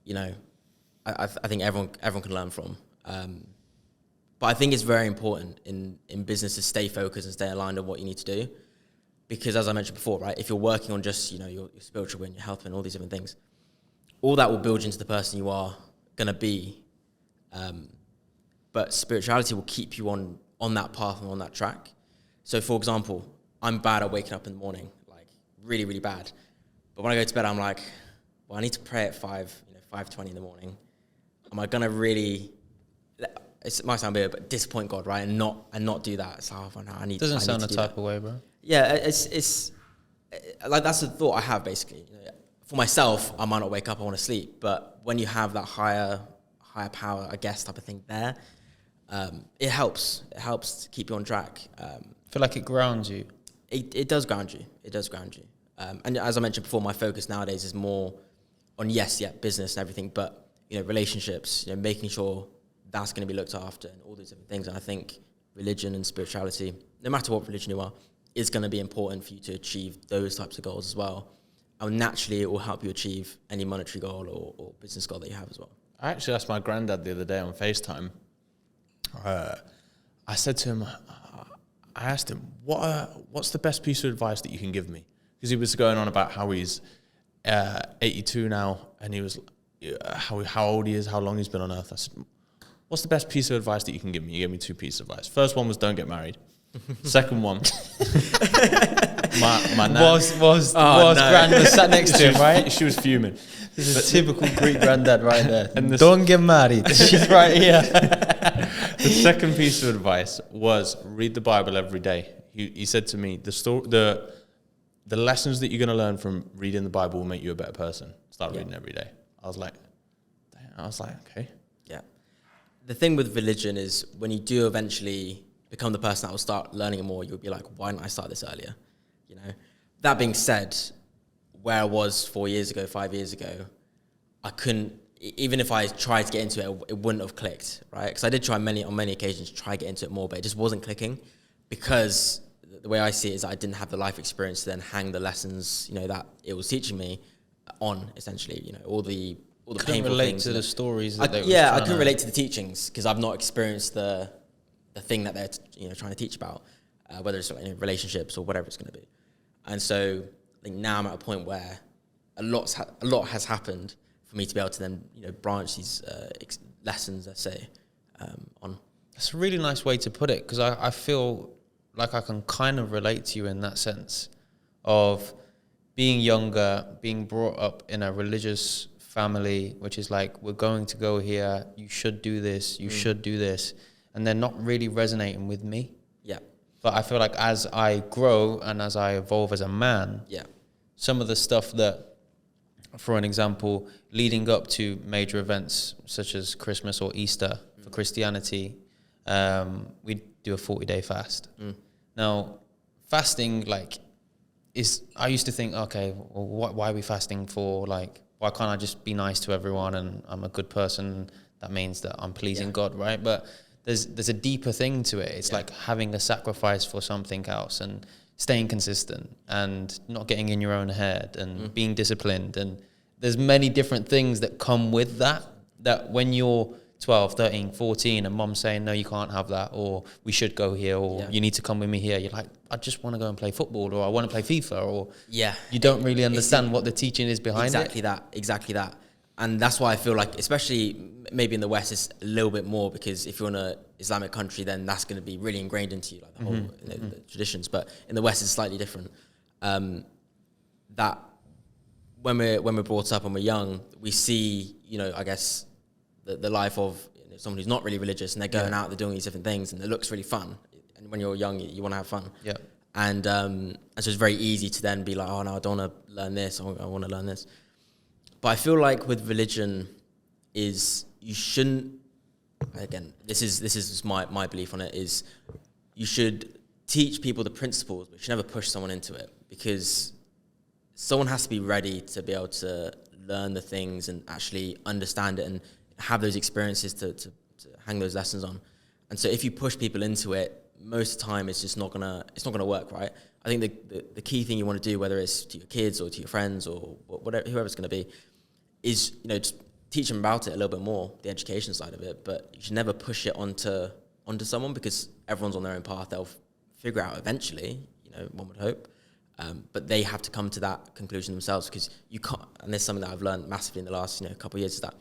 you know, I think everyone can learn from. But I think it's very important in business to stay focused and stay aligned on what you need to do. Because as I mentioned before, right, if you're working on just, you know, your spiritual and your health and all these different things, all that will build you into the person you are going to be. But spirituality will keep you on that path and on that track. So, for example, I'm bad at waking up in the morning, like really, really bad. But when I go to bed, I'm like, well, I need to pray at 5:20 in the morning. Am I gonna really? It might sound weird, but disappoint God, right? And not do that. So I need. Doesn't sound the type that. of way, bro. Yeah, it's like that's the thought I have basically. You know, for myself, I might not wake up. I want to sleep. But when you have that higher power, I guess, type of thing there, it helps. It helps to keep you on track. I feel like it grounds you. It does ground you. It does ground you. And as I mentioned before, my focus nowadays is more on business and everything, but you know, relationships. You know, making sure that's going to be looked after and all these different things. And I think religion and spirituality, no matter what religion you are, is going to be important for you to achieve those types of goals as well. And naturally, it will help you achieve any monetary goal or business goal that you have as well. I actually asked my granddad the other day on FaceTime. I said to him, I asked him, what's the best piece of advice that you can give me? Because he was going on about how he's 82 now, and he was how old he is, how long he's been on Earth. I said, what's the best piece of advice that you can give me? He gave me 2 pieces of advice. First one was don't get married. Second one, my nan was granddad sat next to him, right? She was fuming. This is a typical Greek granddad right there. And don't get married. She's right here. The second piece of advice was read the Bible every day. He said to me, the lessons that you're going to learn from reading the Bible will make you a better person. Start reading every day. I was like, okay. Yeah. The thing with religion is when you do eventually become the person that will start learning more, you'll be like, why didn't I start this earlier? You know. That being said, where I was 4 years ago, 5 years ago, I couldn't. Even if I tried to get into it, it wouldn't have clicked, right? Because I did try on many occasions to try to get into it more, but it just wasn't clicking because the way I see it is that I didn't have the life experience to then hang the lessons, you know, that it was teaching me on, essentially, you know, all the painful relate things. To the stories that they were I couldn't relate to the teachings because I've not experienced the thing that they're trying to teach about, whether it's relationships or whatever it's going to be. And so I think now I'm at a point where a lot has happened for me to be able to then, you know, branch these lessons, let's say, on. That's a really nice way to put it, because I feel like I can kind of relate to you in that sense of being younger, being brought up in a religious family, which is like, we're going to go here, you should do this, you should do this, and they're not really resonating with me. Yeah. But I feel like as I grow and as I evolve as a man, some of the stuff that, for an example, leading up to major events such as Christmas or Easter for Christianity, we do a 40-day fast. Now, fasting, I used to think, okay, well, why are we fasting for? Like, why can't I just be nice to everyone and I'm a good person? That means that I'm pleasing God, right? But there's a deeper thing to it. It's like having a sacrifice for something else and staying consistent and not getting in your own head and being disciplined. And there's many different things that come with that when you're 12, 13, 14 and mom's saying, no, you can't have that, or we should go here, or you need to come with me here. You're like, I just want to go and play football, or I want to play FIFA, or you don't really understand what the teaching is behind it. Exactly that. And that's why I feel like, especially maybe in the West, it's a little bit more, because if you're in an Islamic country, then that's going to be really ingrained into you, like the whole the traditions. But in the West, it's slightly different. That when we're brought up and we're young, we see, I guess, the life of someone who's not really religious, and they're going out, they're doing these different things, and it looks really fun. And when you're young, you want to have fun. Yeah. And so it's very easy to then be like, oh no, I don't want to learn this, I want to learn this. But I feel like with religion is you shouldn't, again, this is my belief on it, is you should teach people the principles, but you should never push someone into it, because someone has to be ready to be able to learn the things and actually understand it and have those experiences to hang those lessons on. And so if you push people into it, most of the time it's just not gonna work, right? I think the key thing you want to do, whether it's to your kids or to your friends or whatever, whoever it's going to be, is, you know, just teach them about it a little bit more, the education side of it. But you should never push it onto someone, because everyone's on their own path. They'll figure out eventually, you know, one would hope. But they have to come to that conclusion themselves, because you can't. And this is something that I've learned massively in the last, you know, couple of years, is that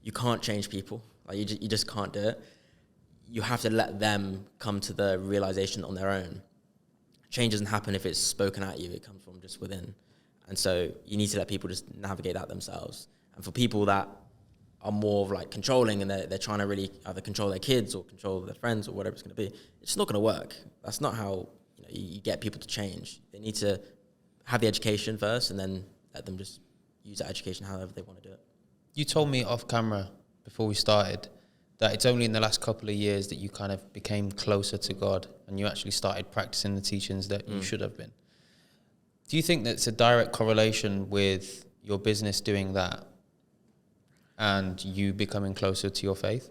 you can't change people. Like you just can't do it. You have to let them come to the realization on their own. Change doesn't happen if it's spoken at you. It comes from just within. And so you need to let people just navigate that themselves. And for people that are more of like controlling, and they're trying to really either control their kids or control their friends or whatever it's going to be, it's not going to work. That's not how, you know, you get people to change. They need to have the education first, and then let them just use that education however they want to do it. You told me off camera before we started that it's only in the last couple of years that you kind of became closer to God and you actually started practicing the teachings that you should have been. Do you think that's a direct correlation with your business doing that and you becoming closer to your faith?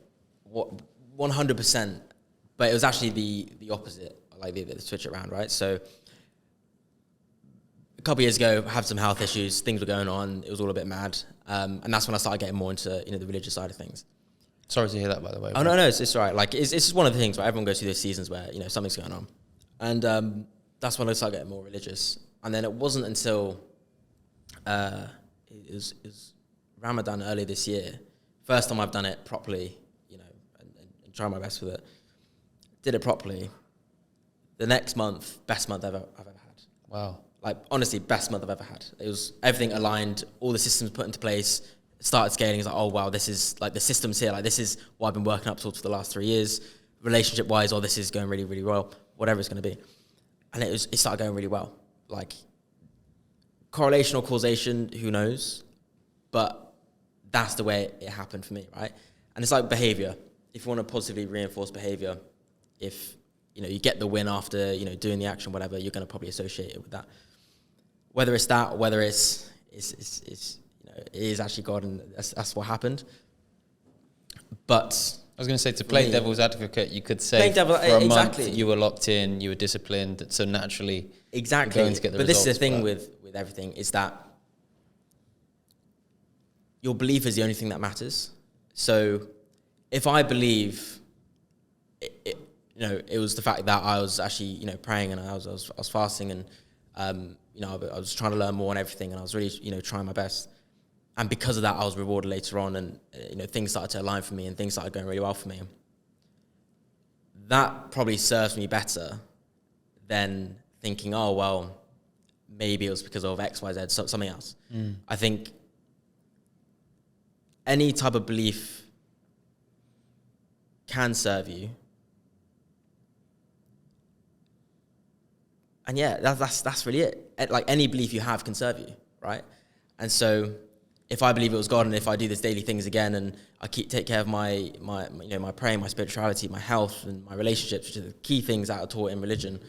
100%. But it was actually the opposite, like the switch around, right? So a couple of years ago, I had some health issues, things were going on, it was all a bit mad. And that's when I started getting more into, you know, the religious side of things. Sorry to hear that, by the way. Oh, no, it's all right. Like, it's just one of the things where everyone goes through those seasons where, you know, something's going on. And that's when I started getting more religious. And then it wasn't until it was Ramadan earlier this year. First time I've done it properly, you know, and try my best with it. Did it properly. The next month, best month I've ever had. Wow. Like, honestly, best month I've ever had. It was everything aligned, all the systems put into place, started scaling. It's like, oh, wow, this is, like, the system's here. Like, this is what I've been working up towards for the last 3 years. Relationship-wise, oh, this is going really, really well, whatever it's going to be. And it started going really well. Like, correlation or causation, who knows? But that's the way it happened for me, right? And it's like behavior. If you want to positively reinforce behavior, if, you know, you get the win after, you know, doing the action, whatever, you're going to probably associate it with that. Whether it's that, or whether it's you know, it is actually God, and that's what happened. But I was going to say, to play devil's advocate, you could say for a month you were locked in, you were disciplined, so naturally you're going to get the results. But this is the thing with everything, is that your belief is the only thing that matters. So if I believe, you know, it was the fact that I was actually, you know, praying, and I was fasting, and you know, I was trying to learn more and everything, and I was really, you know, trying my best. And because of that, I was rewarded later on, and, you know, things started to align for me and things started going really well for me. That probably serves me better than thinking, oh, well, maybe it was because of X, Y, Z, something else. I think any type of belief can serve you. And yeah, that's really it. Like, any belief you have can serve you, right? And so if I believe it was God, and if I do these daily things again, and I take care of my you know, my praying, my spirituality, my health, and my relationships, which are the key things that are taught in religion,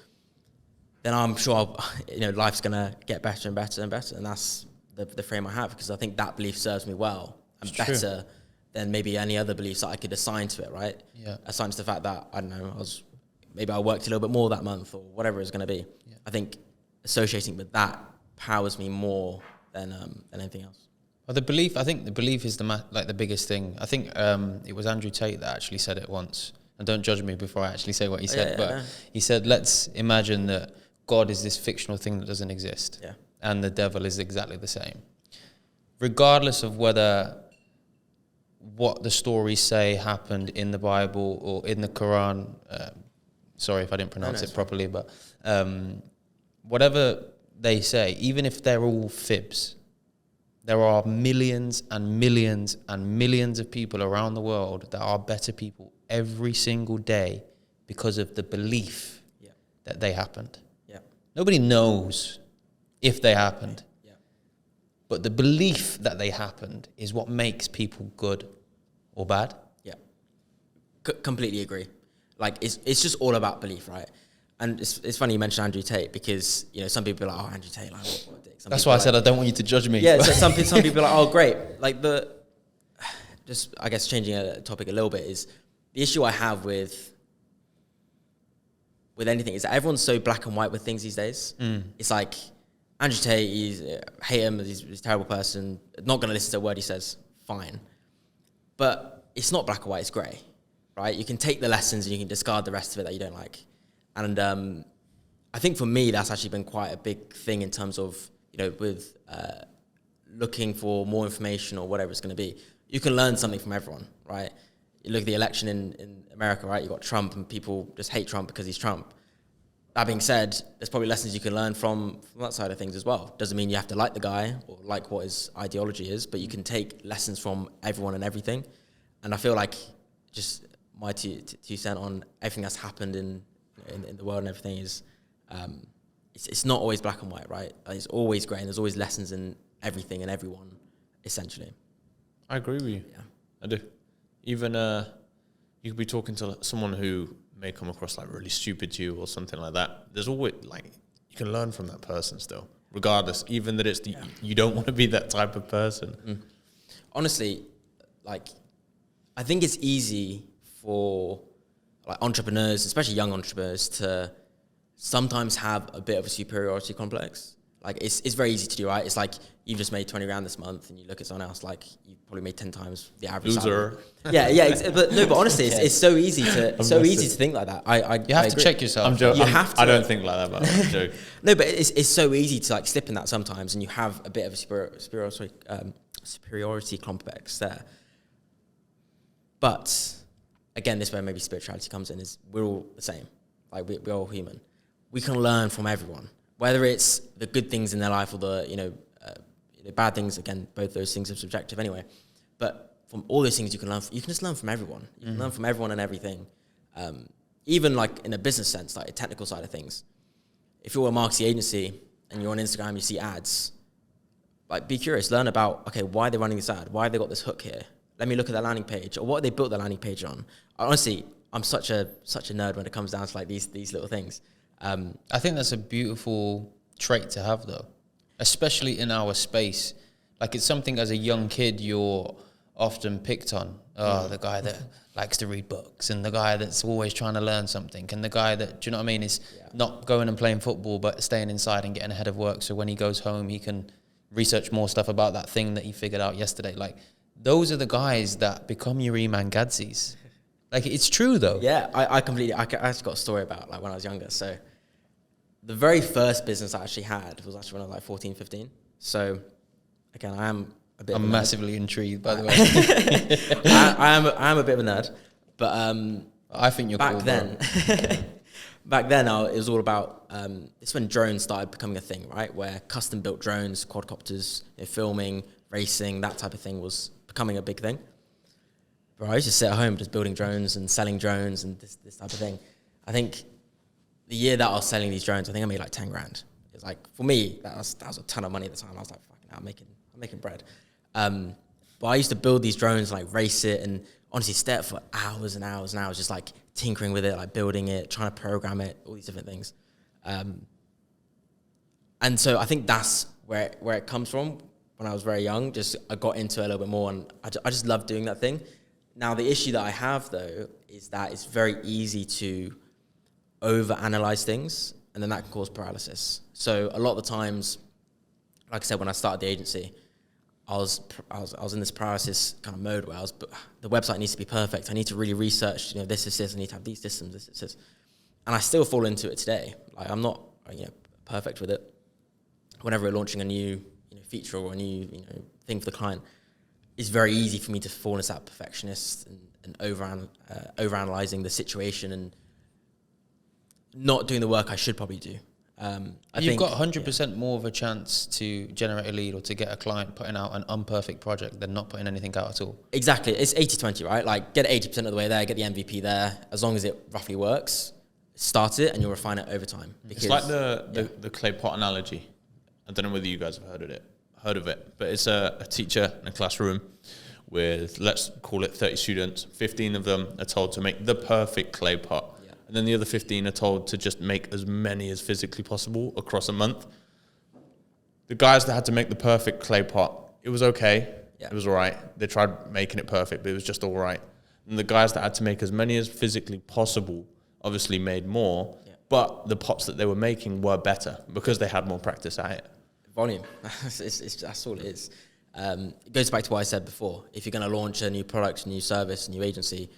then I'm sure you know, life's gonna get better and better and better. And that's the frame I have, because I think that belief serves me well and it's better true. Than maybe any other beliefs that I could assign to it, right? Yeah. Assign to the fact that, I don't know, maybe I worked a little bit more that month, or whatever it's gonna be. Yeah. I think associating with that powers me more than anything else. Well, I think the belief is the biggest thing. I think it was Andrew Tate that actually said it once. And don't judge me before I actually say what he said. But he said, let's imagine that God is this fictional thing that doesn't exist. Yeah. And the devil is exactly the same. Regardless of whether what the stories say happened in the Bible or in the Quran, sorry if I didn't pronounce it properly, but whatever they say, even if they're all fibs, there are millions and millions and millions of people around the world that are better people every single day because of the belief that they happened. Yeah. Nobody knows if they happened. Yeah. But the belief that they happened is what makes people good or bad. Yeah. Completely agree. Like, it's just all about belief, right? And it's funny you mentioned Andrew Tate, because, you know, some people are like, oh, Andrew Tate, like, what a dick. That's why I said I don't want you to judge me. Yeah, so some people are like, oh, great. Like, just, I guess, changing a topic a little bit, is the issue I have with anything is that everyone's so black and white with things these days. It's like, Andrew Tate, hate him, he's a terrible person, not going to listen to a word he says, fine. But it's not black and white, it's grey, right? You can take the lessons and you can discard the rest of it that you don't like. And I think for me, that's actually been quite a big thing in terms of, you know, with looking for more information or whatever it's going to be. You can learn something from everyone, right? You look at the election in America, right? You've got Trump, and people just hate Trump because he's Trump. That being said, there's probably lessons you can learn from that side of things as well. Doesn't mean you have to like the guy or like what his ideology is, but you can take lessons from everyone and everything. And I feel like, just my two cents on everything that's happened in the world and everything is, it's not always black and white, right? It's always grey, and there's always lessons in everything and everyone, essentially. I agree with you. Yeah, I do. Even you could be talking to someone who may come across like really stupid to you or something like that. There's always, like, you can learn from that person still, regardless, even that it's you don't want to be that type of person. Honestly, like, I think it's easy for, like, entrepreneurs, especially young entrepreneurs, to sometimes have a bit of a superiority complex. Like, it's very easy to do, right? It's like, you've just made 20 grand this month, and you look at someone else, like, you've probably made 10 times the average Loser. salary. But honestly, it's so easy to think like that. You have to check yourself. I'm joking. Have to. I don't think like that, but I'm joking. No, but it's so easy to, like, slip in that sometimes, and you have a bit of a superiority complex there. But again, this is where maybe spirituality comes in, is we're all the same. Like, we're all human. We can learn from everyone, whether it's the good things in their life or the bad things. Again, both those things are subjective anyway. But from all those things you can just learn from everyone. You can learn from everyone and everything. Even, like, in a business sense, like a technical side of things. If you're a marketing agency and you're on Instagram, you see ads, like, be curious, learn about, okay, why they're running this ad, why they got this hook here. Let me look at their landing page, or what they built their landing page on. Honestly, I'm such a nerd when it comes down to, like, these little things. I think that's a beautiful trait to have, though, especially in our space. Like, it's something as a young kid you're often picked on. Oh, the guy that likes to read books, and the guy that's always trying to learn something, and the guy that, do you know what I mean, is not going and playing football but staying inside and getting ahead of work, so when he goes home he can research more stuff about that thing that he figured out yesterday. Like, those are the guys that become your Iman Gadzis. Like, it's true, though. Yeah, I completely... I actually got a story about, like, when I was younger. So the very first business I actually had was actually when I was, like, 14, 15. So, again, I am a bit... I'm massively intrigued, by the way. I am a bit of a nerd. But I think you're back cool, then... Back then, it was all about... it's when drones started becoming a thing, right? Where custom-built drones, quadcopters, filming, racing, that type of thing was becoming a big thing. Bro, I used to sit at home just building drones and selling drones and this type of thing. I think the year that I was selling these drones, I think I made like 10 grand. It's like, for me, that was a ton of money at the time. I was like, fucking hell, I'm making bread. But I used to build these drones, like, race it, and honestly stay up for hours and hours and hours, just, like, tinkering with it, like, building it, trying to program it, all these different things. And so I think that's where it comes from. When I was very young, I got into it a little bit more, and I just loved doing that thing. Now, the issue that I have, though, is that it's very easy to overanalyze things, and then that can cause paralysis. So a lot of the times, like I said, when I started the agency, I was in this paralysis kind of mode where the website needs to be perfect. I need to really research, this. I need to have these systems, this. And I still fall into it today. Like, I'm not, perfect with it. Whenever we're launching a new, feature or a new, thing for the client, it's very easy for me to fall into that perfectionist and overanalyzing the situation and not doing the work I should probably do. You've got 100% more of a chance to generate a lead or to get a client putting out an unperfect project than not putting anything out at all. Exactly. It's 80-20, right? Like, get 80% of the way there, get the MVP there. As long as it roughly works, start it and you'll refine it over time. It's like the clay pot analogy. I don't know whether you guys have heard of it, but it's a teacher in a classroom with, let's call it 30 students. 15 of them are told to make the perfect clay pot. Yeah. And then the other 15 are told to just make as many as physically possible across a month. The guys that had to make the perfect clay pot, it was okay. Yeah. It was all right. They tried making it perfect, but it was just all right. And the guys that had to make as many as physically possible obviously made more, but the pots that they were making were better because they had more practice at it. Volume. That's all it is. It goes back to what I said before. If you're going to launch a new product, a new service, a new agency,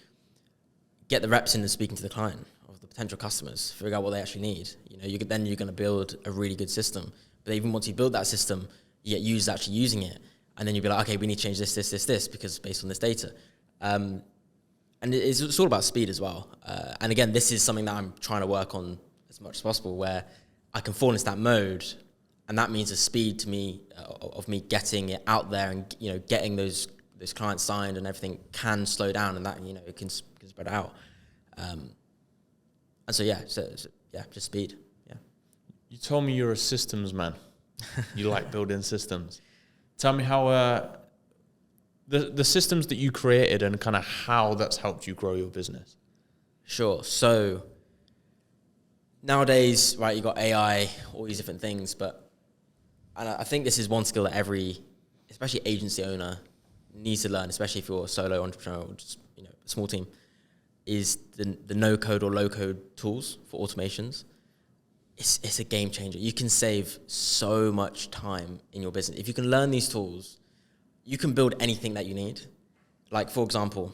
get the reps in and speaking to the client or the potential customers, figure out what they actually need. Then you're going to build a really good system. But even once you build that system, you get users actually using it. And then you'll be like, okay, we need to change this, because based on this data. And it's all about speed as well. And again, this is something that I'm trying to work on as much as possible, where I can fall into that mode. And that means the speed to me of me getting it out there and getting those clients signed and everything can slow down, and that it can spread out. And so just speed. Yeah. You told me you're a systems man. You like building systems. Tell me how the systems that you created and kind of how that's helped you grow your business. Sure. So nowadays, right, you got AI, all these different things, and I think this is one skill that every, especially agency owner, needs to learn, especially if you're a solo entrepreneur or just a small team, is the no-code or low-code tools for automations. It's a game changer. You can save so much time in your business. If you can learn these tools, you can build anything that you need. Like, for example,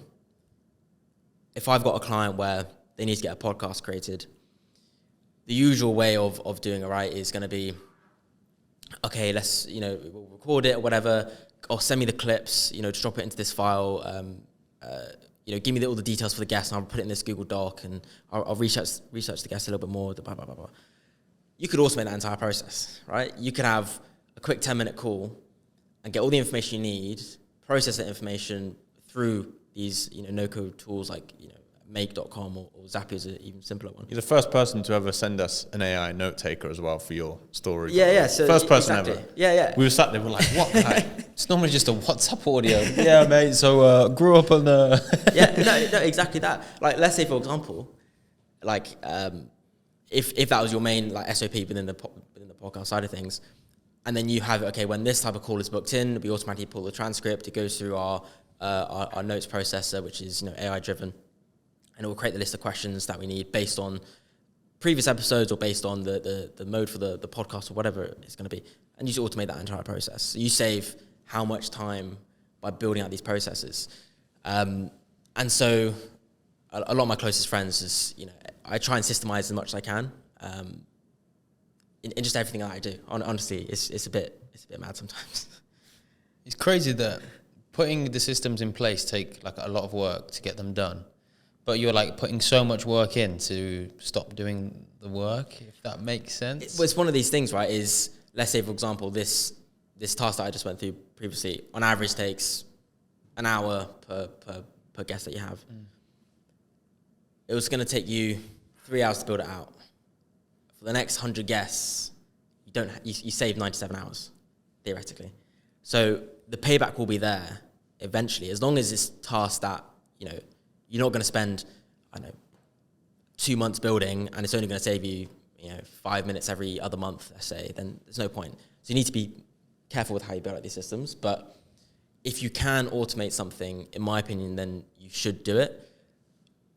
if I've got a client where they need to get a podcast created, the usual way of doing it right is going to be, okay, let's, we'll record it or whatever, or send me the clips, just drop it into this file, give me all the details for the guest, and I'll put it in this Google Doc, and I'll research the guest a little bit more, blah, blah, blah, blah. You could automate that entire process, right? You could have a quick 10-minute call and get all the information you need, process that information through these, no-code tools like, make.com or Zapier is an even simpler one. You're the first person to ever send us an AI note taker as well for your story. Yeah. So first person ever. Yeah. We were sat there, we're like, what? It's normally just a WhatsApp audio. Yeah, mate. So grew up on the. Yeah, no, exactly that. Like, let's say for example, like if that was your main SOP within the podcast side of things, and then you have it, okay, when this type of call is booked in, we automatically pull the transcript. It goes through our notes processor, which is AI driven. And it will create the list of questions that we need based on previous episodes or based on the mode for the podcast or whatever it's going to be. And you just automate that entire process. So you save how much time by building out these processes. And so a lot of my closest friends is, I try and systemize as much as I can in just everything that I do. Honestly, it's a bit mad sometimes. It's crazy that putting the systems in place take a lot of work to get them done. But you're putting so much work in to stop doing the work, if that makes sense. It's one of these things, right? Is, let's say, for example, this task that I just went through previously, on average takes an hour per guest that you have. It was going to take you 3 hours to build it out. For the next 100 guests, you save 97 hours, theoretically. So the payback will be there eventually, as long as it's tasks that, you're not going to spend, 2 months building, and it's only going to save you, 5 minutes every other month, let's say, then there's no point. So you need to be careful with how you build out these systems. But if you can automate something, in my opinion, then you should do it.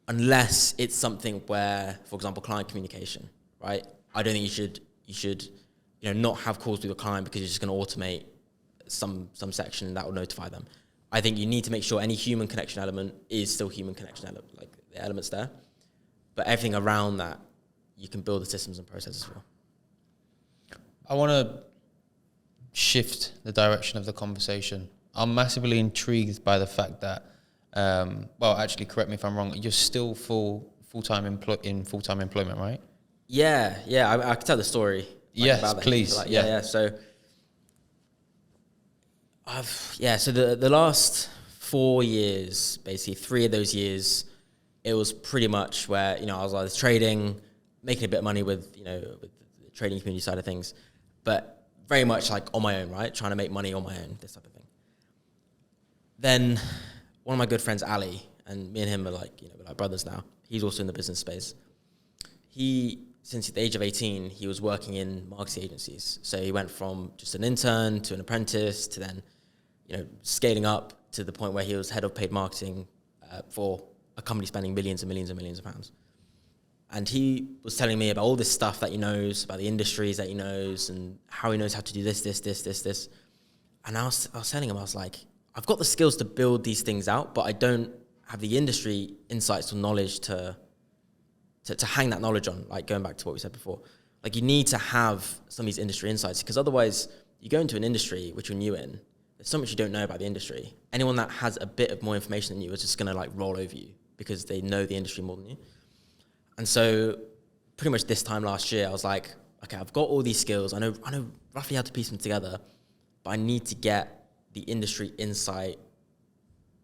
Unless it's something where, for example, client communication, right? I don't think you should, not have calls with your client because you're just going to automate some section that will notify them. I think you need to make sure any human connection element is still human connection element, the elements there. But everything around that, you can build the systems and processes for. I want to shift the direction of the conversation. I'm massively intrigued by the fact that, actually, correct me if I'm wrong, you're still full-time employment, right? Yeah, I can tell the story. Yes, about that. please. Yeah. So the last 4 years, basically 3 of those years, it was pretty much where, I was either trading, making a bit of money with the trading community side of things, but very much like on my own, right? Trying to make money on my own, this type of thing. Then one of my good friends, Ali, and me and him are we're like brothers now. He's also in the business space. Since the age of 18, he was working in marketing agencies. So he went from just an intern to an apprentice to then, scaling up to the point where he was head of paid marketing for a company spending millions and millions and millions of pounds. And he was telling me about all this stuff that he knows, about the industries that he knows, and how he knows how to do this. And I was telling him, I was like, I've got the skills to build these things out, but I don't have the industry insights or knowledge to hang that knowledge on, like going back to what we said before. Like you need to have some of these industry insights, because otherwise you go into an industry which you're new in, there's so much you don't know about the industry. Anyone that has a bit of more information than you is just going to roll over you because they know the industry more than you. And so pretty much this time last year, I was like, okay, I've got all these skills. I know roughly how to piece them together, but I need to get the industry insight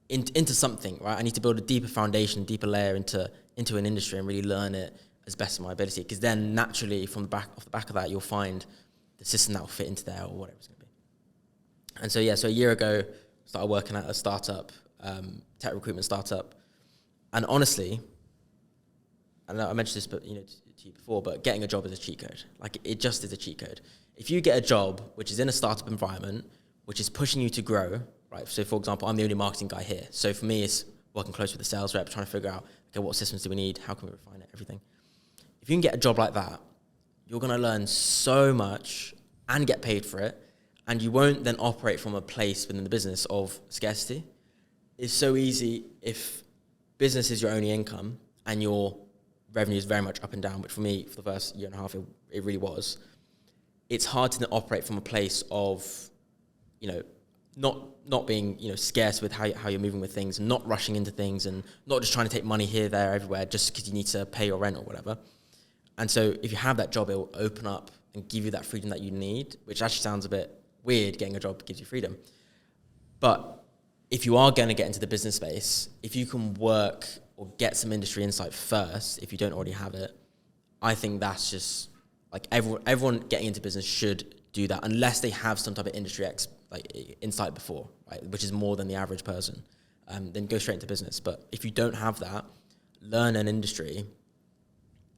into something, right? I need to build a deeper foundation, deeper layer into an industry and really learn it as best of my ability. Because then naturally, off the back of that, you'll find the system that will fit into there or whatever it's going to be. And so a year ago, started working at a startup, tech recruitment startup. And honestly, and I mentioned this, to you before, but getting a job is a cheat code. Like it just is a cheat code. If you get a job which is in a startup environment, which is pushing you to grow, right? So for example, I'm the only marketing guy here. So for me, it's working close with the sales rep, trying to figure out, okay, what systems do we need? How can we refine it? Everything. If you can get a job like that, you're going to learn so much and get paid for it. And you won't then operate from a place within the business of scarcity. It's so easy if business is your only income and your revenue is very much up and down, which for me, for the first year and a half, it really was. It's hard to then operate from a place of, not being, scarce with how you're moving with things, and not rushing into things, and not just trying to take money here, there, everywhere, just because you need to pay your rent or whatever. And so if you have that job, it will open up and give you that freedom that you need, which actually sounds a bit weird. Getting a job gives you freedom. But if you are going to get into the business space, if you can work or get some industry insight first, if you don't already have it, I think that's just everyone getting into business should do that, unless they have some type of industry insight before, right, which is more than the average person. Then go straight into business. But if you don't have that, learn an industry,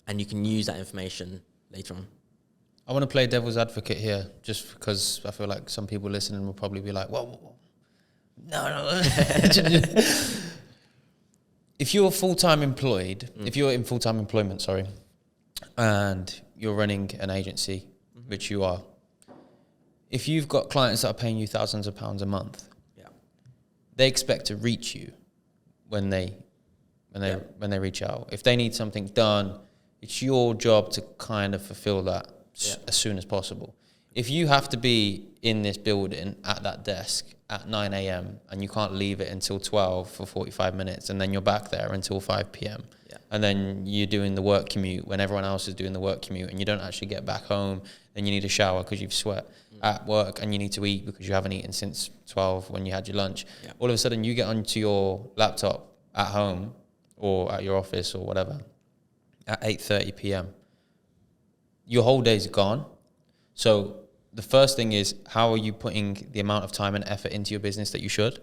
and you can use that information later on. I want to play devil's advocate here, just because I feel like some people listening will probably be like, whoa. No. If you're full-time employed, if you're in full-time employment, and you're running an agency, which you are, if you've got clients that are paying you thousands of pounds a month, they expect to reach you when they reach out. If they need something done, it's your job to kind of fulfill that as soon as possible. If you have to be in this building at that desk at 9 a.m. and you can't leave it until 12 for 45 minutes, and then you're back there until 5 p.m. And then you're doing the work commute when everyone else is doing the work commute, and you don't actually get back home, then you need a shower because you've sweat at work, and you need to eat because you haven't eaten since 12 when you had your lunch. All of a sudden you get onto your laptop at home or at your office or whatever at 8:30 p.m. Your whole day's gone. So the first thing is, how are you putting the amount of time and effort into your business that you should?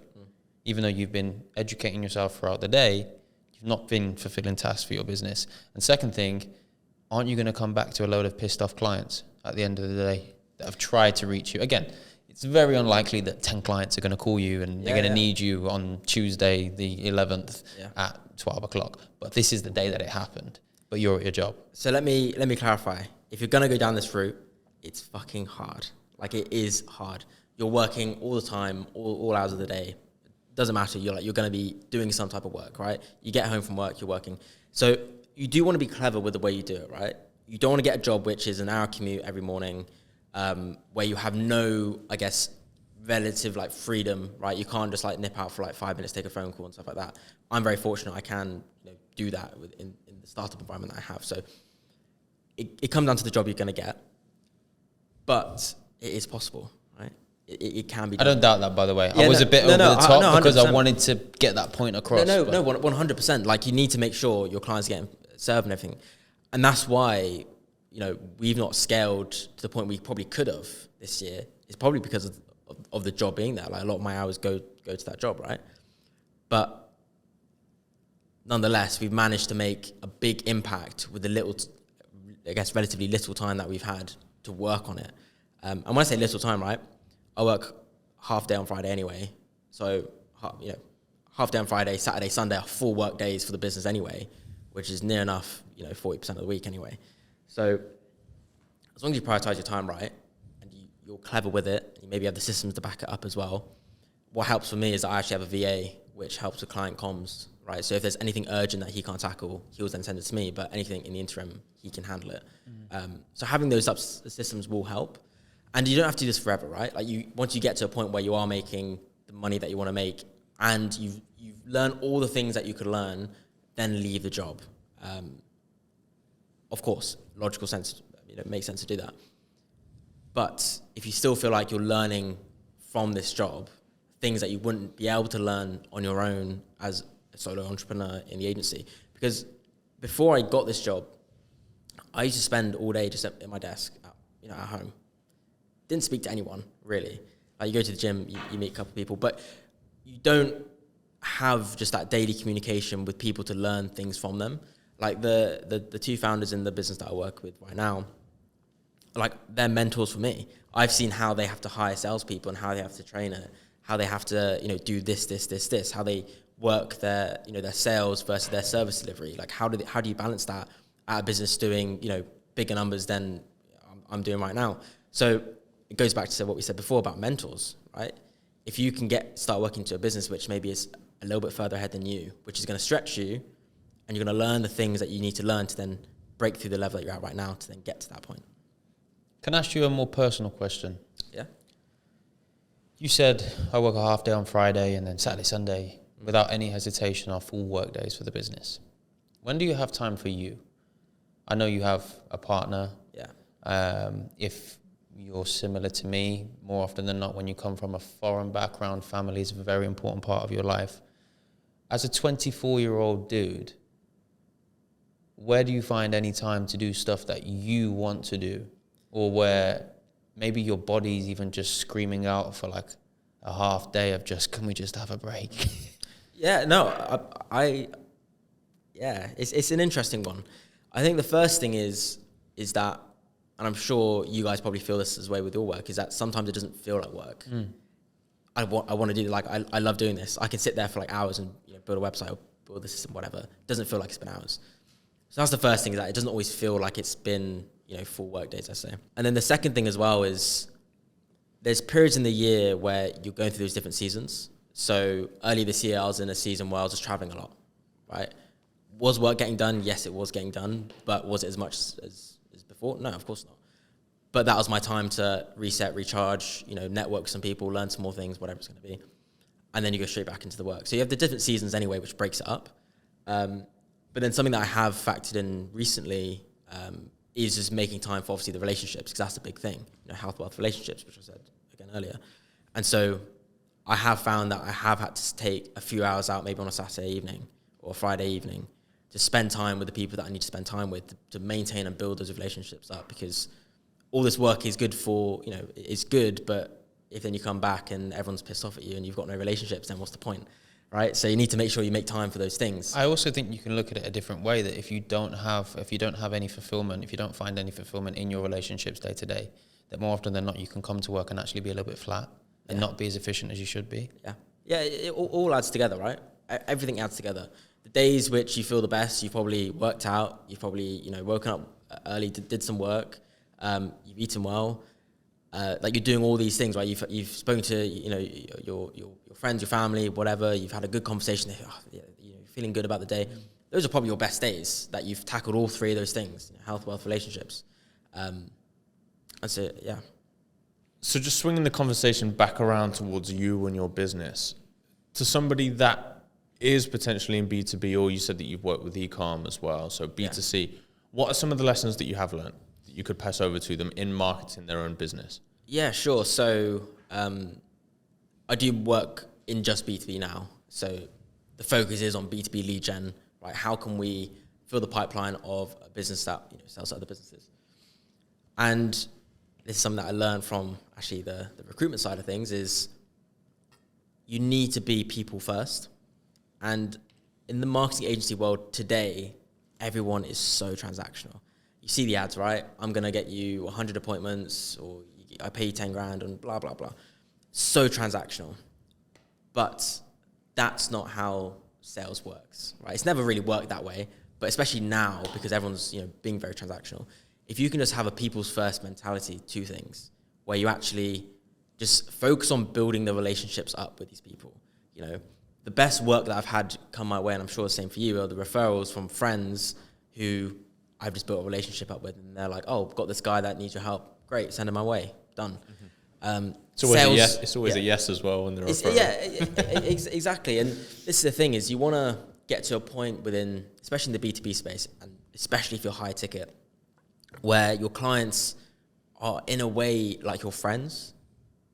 Even though you've been educating yourself throughout the day, you've not been fulfilling tasks for your business. And second thing, aren't you going to come back to a load of pissed off clients at the end of the day that have tried to reach you? Again, it's very unlikely that 10 clients are going to call you and they're going to need you on Tuesday the 11th at 12 o'clock. But this is the day that it happened. But you're at your job. So let me clarify. If you're going to go down this route, it's fucking hard. Like, it is hard. You're working all the time, all hours of the day. Doesn't matter. You're going to be doing some type of work, right? You get home from work, you're working. So you do want to be clever with the way you do it, right? You don't want to get a job which is an hour commute every morning, where you have no, I guess, relative freedom, right? You can't just nip out for 5 minutes, take a phone call and stuff like that. I'm very fortunate I can do that in the startup environment that I have. So it comes down to the job you're going to get, but it is possible, right? It can be done. I don't doubt that, by the way. I was a bit over the top because I wanted to get that point across. No, 100%. You need to make sure your clients are getting served and everything. And that's why, we've not scaled to the point we probably could have this year. It's probably because of the job being there. Like, a lot of my hours go to that job, right? But nonetheless, we've managed to make a big impact with the relatively little time that we've had to work on it. And when I say little time, right, I work half day on Friday anyway. So, half day on Friday, Saturday, Sunday are full work days for the business anyway, which is near enough, 40% of the week anyway. So as long as you prioritize your time right and you're clever with it, you maybe have the systems to back it up as well. What helps for me is I actually have a VA, which helps with client comms, right? So if there's anything urgent that he can't tackle, he'll then send it to me, but anything in the interim, he can handle it. So having those systems will help. And you don't have to do this forever, right? Like, once you get to a point where you are making the money that you want to make and you've learned all the things that you could learn, then leave the job. Of course, logical sense, it makes sense to do that. But if you still feel like you're learning from this job things that you wouldn't be able to learn on your own as a solo entrepreneur in the agency, because before I got this job, I used to spend all day just at my desk, at home. Didn't speak to anyone, really. Like, you go to the gym, you meet a couple of people, but you don't have just that daily communication with people to learn things from them. Like, the two founders in the business that I work with right now, like, they're mentors for me. I've seen how they have to hire salespeople and how they have to train it, how they have to, do this, how they work their sales versus their service delivery. Like, how do you balance that at a business doing, bigger numbers than I'm doing right now? So it goes back to what we said before about mentors, right? If you can start working to a business which maybe is a little bit further ahead than you, which is going to stretch you, and you're going to learn the things that you need to learn to then break through the level that you're at right now to then get to that point. Can I ask you a more personal question? Yeah. You said I work a half day on Friday and then Saturday, Sunday, without any hesitation, are full work days for the business. When do you have time for you? I know you have a partner. Yeah. If you're similar to me, more often than not, when you come from a foreign background, family is a very important part of your life. As a 24-year-old dude, where do you find any time to do stuff that you want to do? Or where maybe your body's even just screaming out for like a half day of can we just have a break? Yeah, no, it's an interesting one. I think the first thing is that, and I'm sure you guys probably feel this as way with your work, is that sometimes it doesn't feel like work. I want to do, like, I love doing this. I can sit there for like hours and build a website or build a system, whatever. It doesn't feel like it's been hours. So that's the first thing, is that it doesn't always feel like it's been, full work days, I say. And then the second thing as well is there's periods in the year where you're going through those different seasons. So early this year, I was in a season where I was just traveling a lot, right? Was work getting done? Yes, it was getting done. But was it as much as before? No, of course not. But that was my time to reset, recharge, network with some people, learn some more things, whatever it's going to be. And then you go straight back into the work. So you have the different seasons anyway, which breaks it up. But then something that I have factored in recently is just making time for, obviously, the relationships, because that's the big thing, health, wealth, relationships, which I said again earlier. And so I have found that I have had to take a few hours out, maybe on a Saturday evening or a Friday evening, to spend time with the people that I need to spend time with, to maintain and build those relationships up, because all this work is good for, it's good, but if then you come back and everyone's pissed off at you and you've got no relationships, then what's the point, right? So you need to make sure you make time for those things. I also think you can look at it a different way, that if you don't have any fulfillment, if you don't find any fulfillment in your relationships day to day, that more often than not, you can come to work and actually be a little bit flat and not be as efficient as you should be. Yeah, it all adds together, right? Everything adds together. The days which you feel the best, you've probably worked out, you've probably, woken up early, did some work, you've eaten well, like, you're doing all these things, right? You've spoken to, your friends, your family, whatever, you've had a good conversation, you're feeling good about the day. Those are probably your best days, that you've tackled all three of those things, health, wealth, relationships. And so, yeah. So just swinging the conversation back around towards you and your business, to somebody that is potentially in B2B, or you said that you've worked with e-com as well, so B2C, what are some of the lessons that you have learned that you could pass over to them in marketing their own business? Yeah, sure. So I do work in just B2B now. So the focus is on B2B lead gen, right? How can we fill the pipeline of a business that sells to other businesses. And this is something that I learned from actually the recruitment side of things is you need to be people first. And in the marketing agency world today, everyone is so transactional. You see the ads, right? I'm going to get you 100 appointments, or I pay you 10 grand and blah, blah, blah. So transactional. But that's not how sales works, right? It's never really worked that way, but especially now because everyone's, being very transactional. If you can just have a people's first mentality to things where you actually just focus on building the relationships up with these people, the best work that I've had come my way, and I'm sure the same for you, are the referrals from friends who I've just built a relationship up with, and they're like, oh, I've got this guy that needs your help. Great, send him my way. Done. It's always a yes. It's always a yes as well in the referral. Exactly. And this is the thing is you want to get to a point within, especially in the B2B space, and especially if you're high ticket, where your clients are in a way like your friends,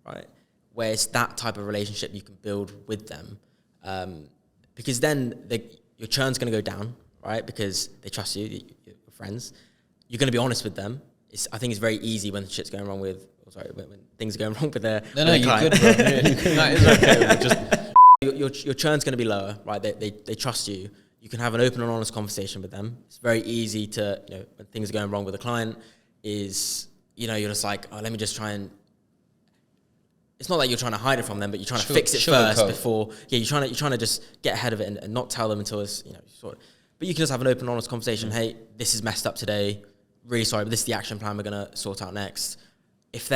right? Where it's that type of relationship you can build with them. Because then your churn's going to go down, right? Because they trust you, your friends. You're going to be honest with them. I think it's very easy when shit's going wrong with, when things are going wrong with their No, you're client. good, bro. That is okay. Your churn's going to be lower, right? They trust you. You can have an open and honest conversation with them. It's very easy to, when things are going wrong with a client, is, you're just like, oh, let me just try and. It's not like you're trying to hide it from them, but you're trying to fix it first before. Yeah, you're trying to just get ahead of it and not tell them until it's, sort of. But you can just have an open and honest conversation. Hey, this is messed up today. Really sorry, but this is the action plan we're gonna sort out next. If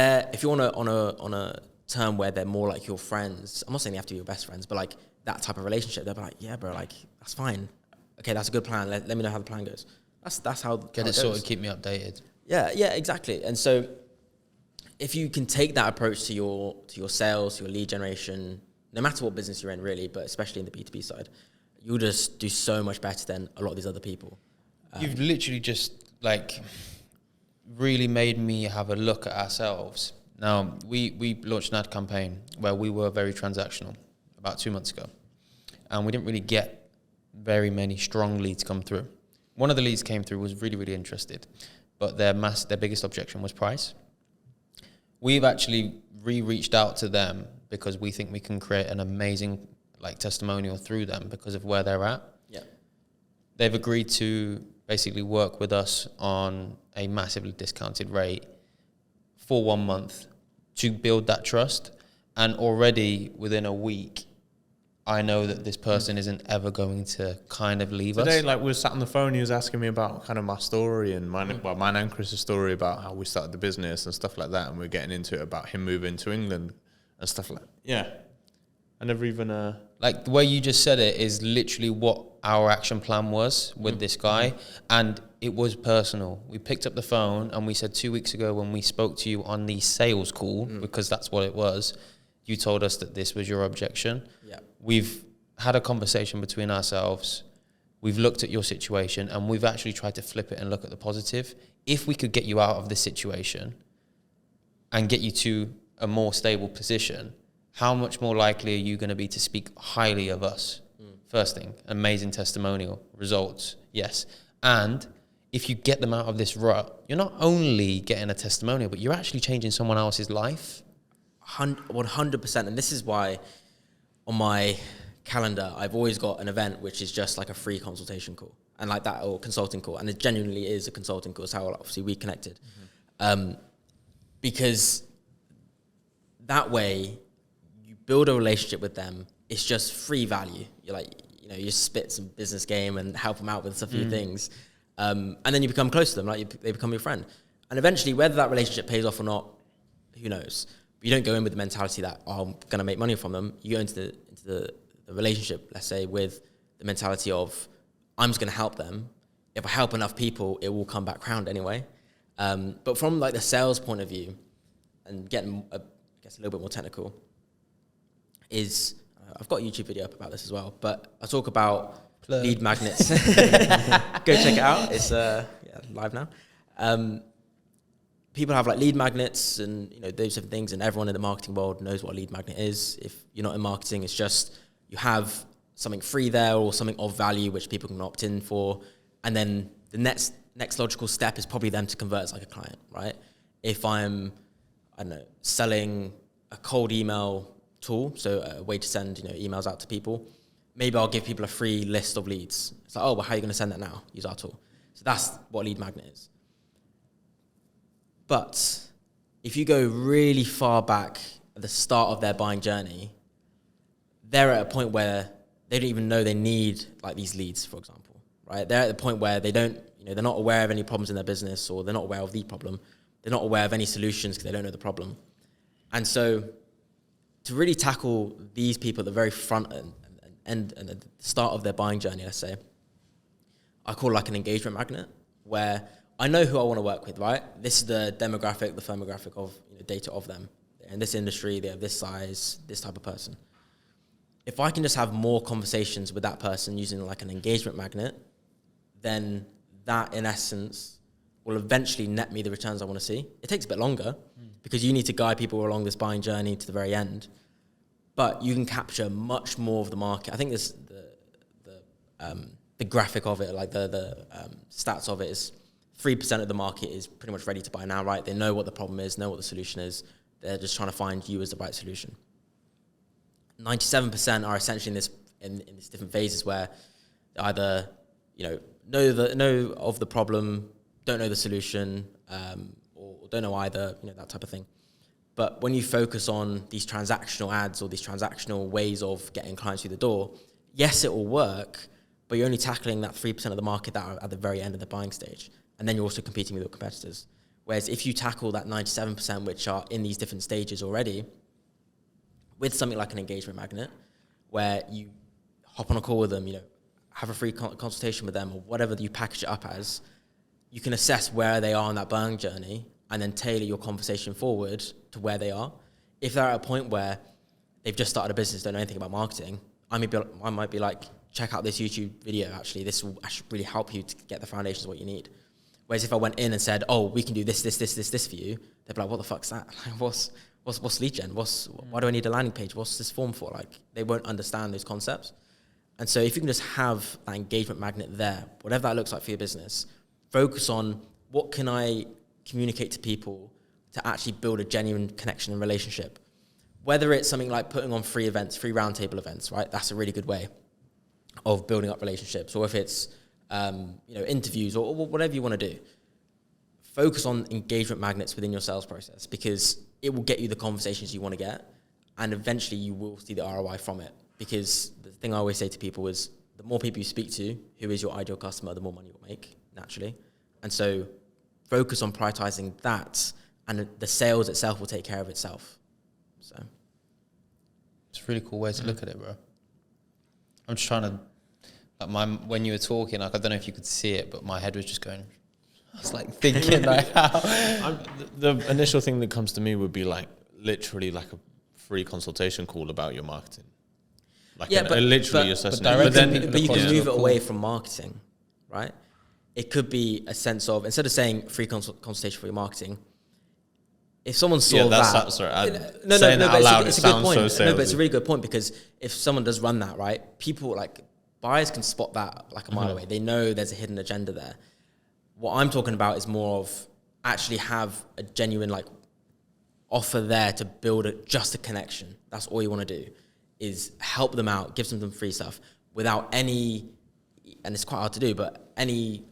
you're on a term where they're more like your friends, I'm not saying they have to be your best friends, but like that type of relationship, they'll be like, yeah, bro, like that's fine. Okay, that's a good plan. Let me know how the plan goes. That's how Get it sorted, keep me updated. Yeah, exactly. And so if you can take that approach to your sales, to your lead generation, no matter what business you're in really, but especially in the B2B side, you'll just do so much better than a lot of these other people. You've literally just really made me have a look at ourselves. Now, we launched an ad campaign where we were very transactional about 2 months ago, and we didn't really get very many strong leads come through. One of the leads came through, was really, really interested, but their biggest objection was price. We've actually reached out to them because we think we can create an amazing testimonial through them because of where they're at. Yeah. They've agreed to basically work with us on a massively discounted rate for 1 month to build that trust. And already within a week, I know that this person isn't ever going to kind of leave us. Today, we were sat on the phone, he was asking me about kind of my story and mine and Chris's story about how we started the business and stuff like that. And we we're getting into it about him moving to England and stuff like that. Yeah. I never even... the way you just said it is literally what our action plan was with this guy. And it was personal. We picked up the phone and we said 2 weeks ago when we spoke to you on the sales call, because that's what it was, you told us that this was your objection. Yeah. We've had a conversation between ourselves. We've looked at your situation and we've actually tried to flip it and look at the positive. If we could get you out of this situation and get you to a more stable position, how much more likely are you going to be to speak highly of us? First thing, amazing testimonial, results, yes. And if you get them out of this rut, you're not only getting a testimonial, but you're actually changing someone else's life. 100%. And this is why on my calendar, I've always got an event which is just like a free consultation call and like that, or consulting call. And it genuinely is a consulting call. It's how obviously we connected. Because that way you build a relationship with them. It's just free value. You're like, you spit some business game and help them out with a few things. And then you become close to them, they become your friend. And eventually, whether that relationship pays off or not, who knows? But you don't go in with the mentality that, I'm going to make money from them. You go into the relationship, let's say, with the mentality of, I'm just going to help them. If I help enough people, it will come back round anyway. But from the sales point of view, and getting, I guess, a little bit more technical, is I've got a YouTube video up about this as well, but I talk about lead magnets. Go check it out. It's live now. People have lead magnets and those different things, and everyone in the marketing world knows what a lead magnet is. If you're not in marketing, it's just you have something free there or something of value which people can opt in for. And then the next logical step is probably them to convert as like a client, right? If I'm, I don't know, selling a cold email tool, so a way to send, emails out to people, maybe I'll give people a free list of leads. It's like, oh, well, how are you going to send that now? Use our tool. So that's what a lead magnet is. But if you go really far back at the start of their buying journey, they're at a point where they don't even know they need like these leads, for example, right? They're at the point where they don't, they're not aware of any problems in their business, or they're not aware of the problem. They're not aware of any solutions because they don't know the problem. And so to really tackle these people at the very front and at the start of their buying journey, let's say, I call like an engagement magnet, where I know who I want to work with, right? This is the demographic, the firmographic of data of them. In this industry, they have this size, this type of person. If I can just have more conversations with that person using like an engagement magnet, then that in essence will eventually net me the returns I want to see. It takes a bit longer because you need to guide people along this buying journey to the very end, but you can capture much more of the market. I think this the graphic of it, like the stats of it, is 3% of the market is pretty much ready to buy now, right? They know what the problem is, know what the solution is. They're just trying to find you as the right solution. 97% are essentially in these different phases where either know of the problem, don't know the solution, or don't know either, that type of thing. But when you focus on these transactional ads or these transactional ways of getting clients through the door, yes, it will work, but you're only tackling that 3% of the market that are at the very end of the buying stage. And then you're also competing with your competitors. Whereas if you tackle that 97% which are in these different stages already, with something like an engagement magnet, where you hop on a call with them, have a free consultation with them, or whatever you package it up as, you can assess where they are on that buying journey and then tailor your conversation forward to where they are. If they're at a point where they've just started a business, don't know anything about marketing, I might be like, check out this YouTube video, actually. This will actually really help you to get the foundations of what you need. Whereas if I went in and said, oh, we can do this for you, they'd be like, what the fuck's that? What's lead gen? Why do I need a landing page? What's this form for? Like, they won't understand those concepts. And so if you can just have that engagement magnet there, whatever that looks like for your business, focus on what can I communicate to people to actually build a genuine connection and relationship. Whether it's something like putting on free events, free roundtable events, right? That's a really good way of building up relationships. Or if it's, interviews or whatever you want to do. Focus on engagement magnets within your sales process, because it will get you the conversations you want to get, and eventually you will see the ROI from it. Because the thing I always say to people is, the more people you speak to, who is your ideal customer, the more money you'll make, naturally. And so focus on prioritizing that, and the sales itself will take care of itself. So it's a really cool way to look at it, bro. I'm just trying to, when you were talking, like, I don't know if you could see it, but my head was just going, I was like thinking like how. The initial thing that comes to me would be like literally like a free consultation call about your marketing. Like literally assessing it. But you can move it away from marketing, right? It could be a sense of, instead of saying free consultation for your marketing, if someone saw that, saying that out loud, it's it a good sounds point. so salesy. No, but it's a really good point, because if someone does run that, right, people like buyers can spot that like a mile away. They know there's a hidden agenda there. What I'm talking about is more of actually have a genuine like offer there to build just a connection. That's all you want to do, is help them out, give them some free stuff without any, and it's quite hard to do, but any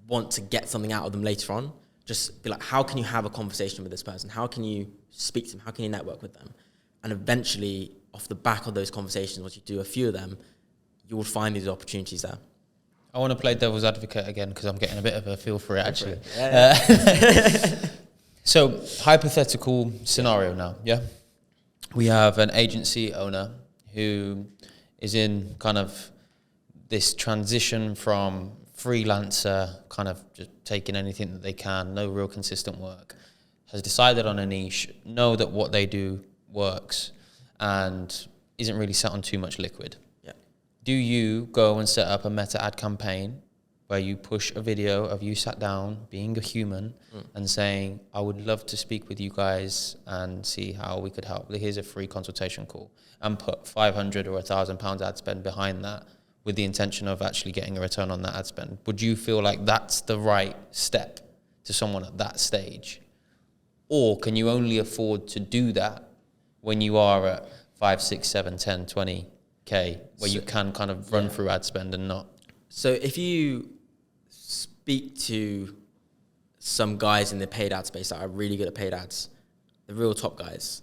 want to get something out of them later on. Just be like, how can you have a conversation with this person? How can you speak to them? How can you network with them? And eventually, off the back of those conversations, once you do a few of them, you will find these opportunities there. I want to play devil's advocate again, because I'm getting a bit of a feel for it, actually. So, hypothetical scenario now, yeah? We have an agency owner who is in kind of this transition from freelancer, kind of just taking anything that they can, no real consistent work, has decided on a niche, know that what they do works, and isn't really sat on too much liquid. Do you go and set up a meta ad campaign where you push a video of you sat down, being a human, and saying, I would love to speak with you guys and see how we could help. Here's a free consultation call, and put £500 or £1,000 ad spend behind that with the intention of actually getting a return on that ad spend. Would you feel like that's the right step to someone at that stage? Or can you only afford to do that when you are at 5, 6, 7, 10, 20K, where you can kind of run through ad spend and not? So if you speak to some guys in the paid ad space that are really good at paid ads, the real top guys,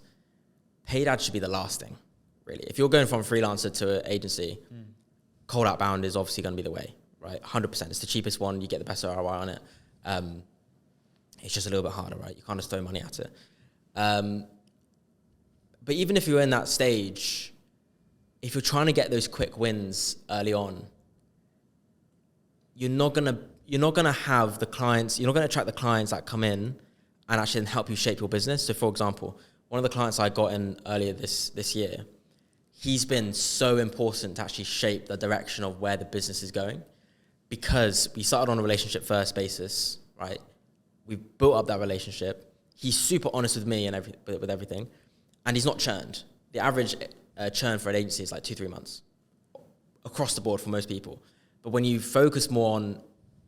paid ads should be the last thing, really. If you're going from freelancer to an agency, cold outbound is obviously going to be the way, right? 100%. It's the cheapest one. You get the best ROI on it. It's just a little bit harder, right? You can't just throw money at it. But even if you're in that stage, if you're trying to get those quick wins early on, you're not gonna have the clients. You're not gonna attract the clients that come in and actually help you shape your business. So, for example, one of the clients I got in earlier this year, he's been so important to actually shape the direction of where the business is going, because we started on a relationship first basis, right? We've built up that relationship. He's super honest with me and with everything, and he's not churned. The average churn for an agency is like 2-3 months across the board for most people. But when you focus more on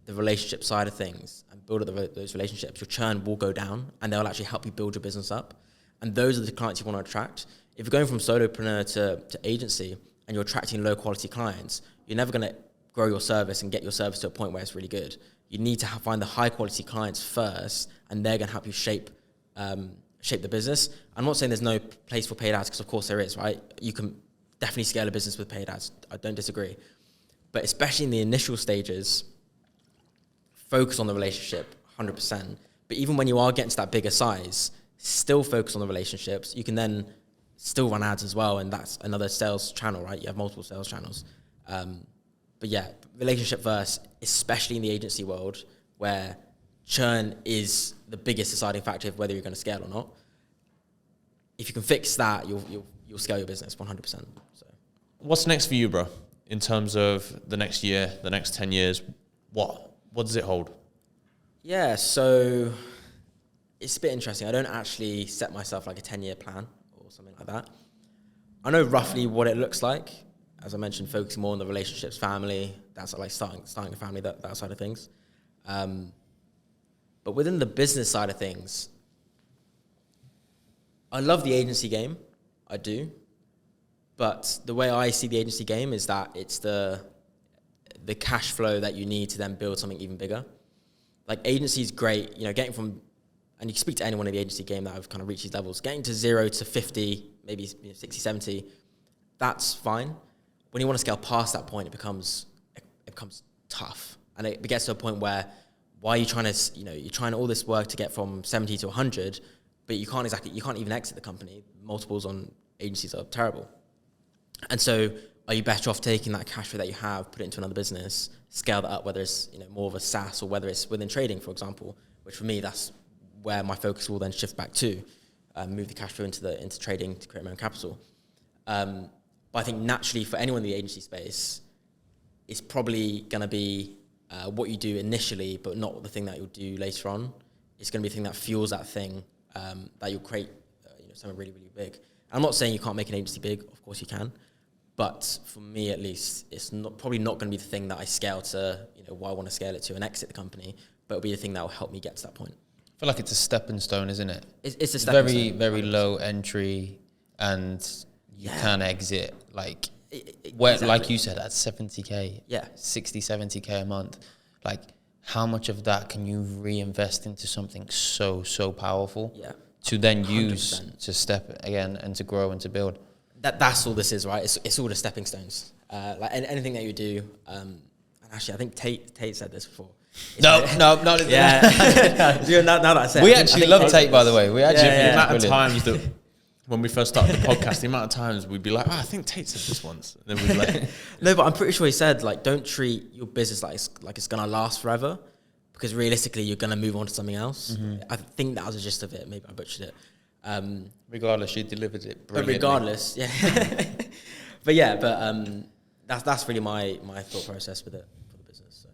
the relationship side of things and build up those relationships, your churn will go down, and they'll actually help you build your business up. And those are the clients you want to attract. If you're going from solopreneur to agency and you're attracting low quality clients, you're never going to grow your service and get your service to a point where it's really good. You need to find the high quality clients first, and they're going to help you shape the business. I'm not saying there's no place for paid ads, because of course there is, right? You can definitely scale a business with paid ads. I don't disagree. But especially in the initial stages, focus on the relationship 100%. But even when you are getting to that bigger size, still focus on the relationships. You can then still run ads as well, and that's another sales channel, right? You have multiple sales channels. But yeah, relationship first, especially in the agency world, where churn is the biggest deciding factor of whether you're going to scale or not. If you can fix that, you'll scale your business 100%. So, what's next for you, bro? In terms of the next year, the next 10 years, what does it hold? Yeah, so it's a bit interesting. I don't actually set myself like a 10-year plan or something like that. I know roughly what it looks like. As I mentioned, focusing more on the relationships, family, that's like starting a family, that side of things. But within the business side of things, I love the agency game. I do. But the way I see the agency game is that it's the cash flow that you need to then build something even bigger. Like, agency is great, getting from, and you can speak to anyone in the agency game that have kind of reached these levels, getting to 0 to 50, maybe 60, 70, that's fine. When you want to scale past that point, it becomes tough. And it gets to a point where, why are you trying to, you're trying all this work to get from 70 to 100, but you can't even exit the company. Multiples on agencies are terrible. And so, are you better off taking that cash flow that you have, put it into another business, scale that up, whether it's more of a SaaS or whether it's within trading, for example, which for me, that's where my focus will then shift back to, move the cash flow into trading to create my own capital. But I think naturally for anyone in the agency space, it's probably going to be what you do initially, but not the thing that you'll do later on. It's going to be the thing that fuels that thing that you'll create something really, really big. I'm not saying you can't make an agency big. Of course you can. But for me, at least, it's probably not going to be the thing that I scale to, what I want to scale it to and exit the company, but it'll be the thing that will help me get to that point. I feel like it's a stepping stone, isn't it? It's a stepping stone. Very, very low entry, and you can exit, exactly. Like you said, at 70K, 60, 70K a month. Like, how much of that can you reinvest into something so powerful to then 100%. Use to step again and to grow and to build? That's all this is, right? It's all the stepping stones. Like anything that you do, and actually, I think Tate said this before. No, not yeah. now that I said, we actually love Tate, by the way. We actually the amount of times that when we first started the podcast, the amount of times we'd be like, I think Tate said this once, and then we'd be like, no, but I'm pretty sure he said, don't treat your business like it's gonna last forever, because realistically you're gonna move on to something else. Mm-hmm. I think that was the gist of it. Maybe I butchered it. Regardless, you delivered it brilliantly. But regardless, that's really my thought process with it for the business. So.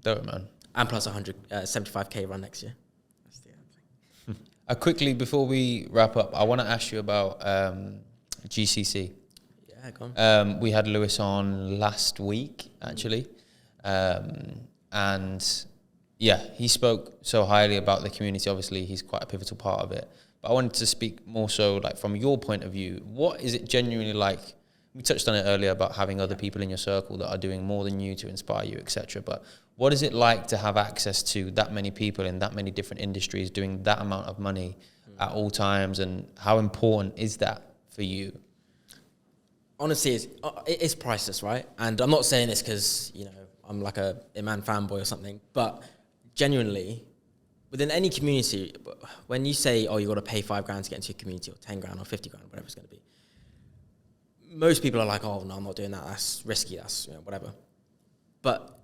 Dope, man. And plus 175K run next year. That's the other thing. Quickly, before we wrap up, I want to ask you about GCC. Yeah, go on. We had Lewis on last week, actually. And yeah, he spoke so highly about the community. Obviously, he's quite a pivotal part of it. But I wanted to speak more so like from your point of view. What is it genuinely like? We touched on it earlier about having other people in your circle that are doing more than you to inspire you, etc. But what is it like to have access to that many people in that many different industries doing that amount of money at all times? And how important is that for you? Honestly, it's priceless, right? And I'm not saying this because, you know, I'm like a Iman fanboy or something, but genuinely, within any community, when you say, oh, you got to pay $5,000 to get into a community, or 10 grand or 50 grand, whatever it's going to be, most people are like, oh, no, I'm not doing that. That's risky. That's, you know, whatever. But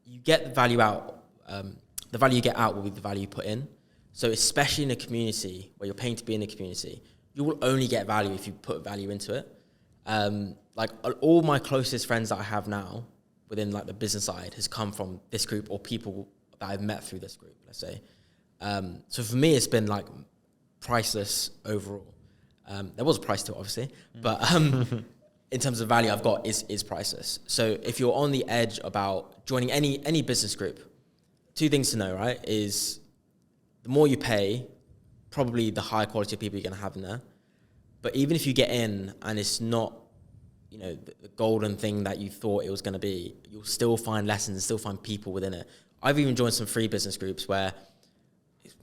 you get the value out. The value you get out will be the value you put in. So especially in a community where you're paying to be in a community, you will only get value if you put value into it. Like all my closest friends that I have now within like the business side has come from this group or people that I've met through this group, let's say. So for me, it's been like priceless overall. There was a price to it, obviously, but in terms of value I've got is priceless. So if you're on the edge about joining any business group, two things to know, right, is the more you pay, probably the higher quality of people you're going to have in there. But even if you get in and it's not, you know, the golden thing that you thought it was going to be, you'll still find lessons and still find people within it. I've even joined some free business groups where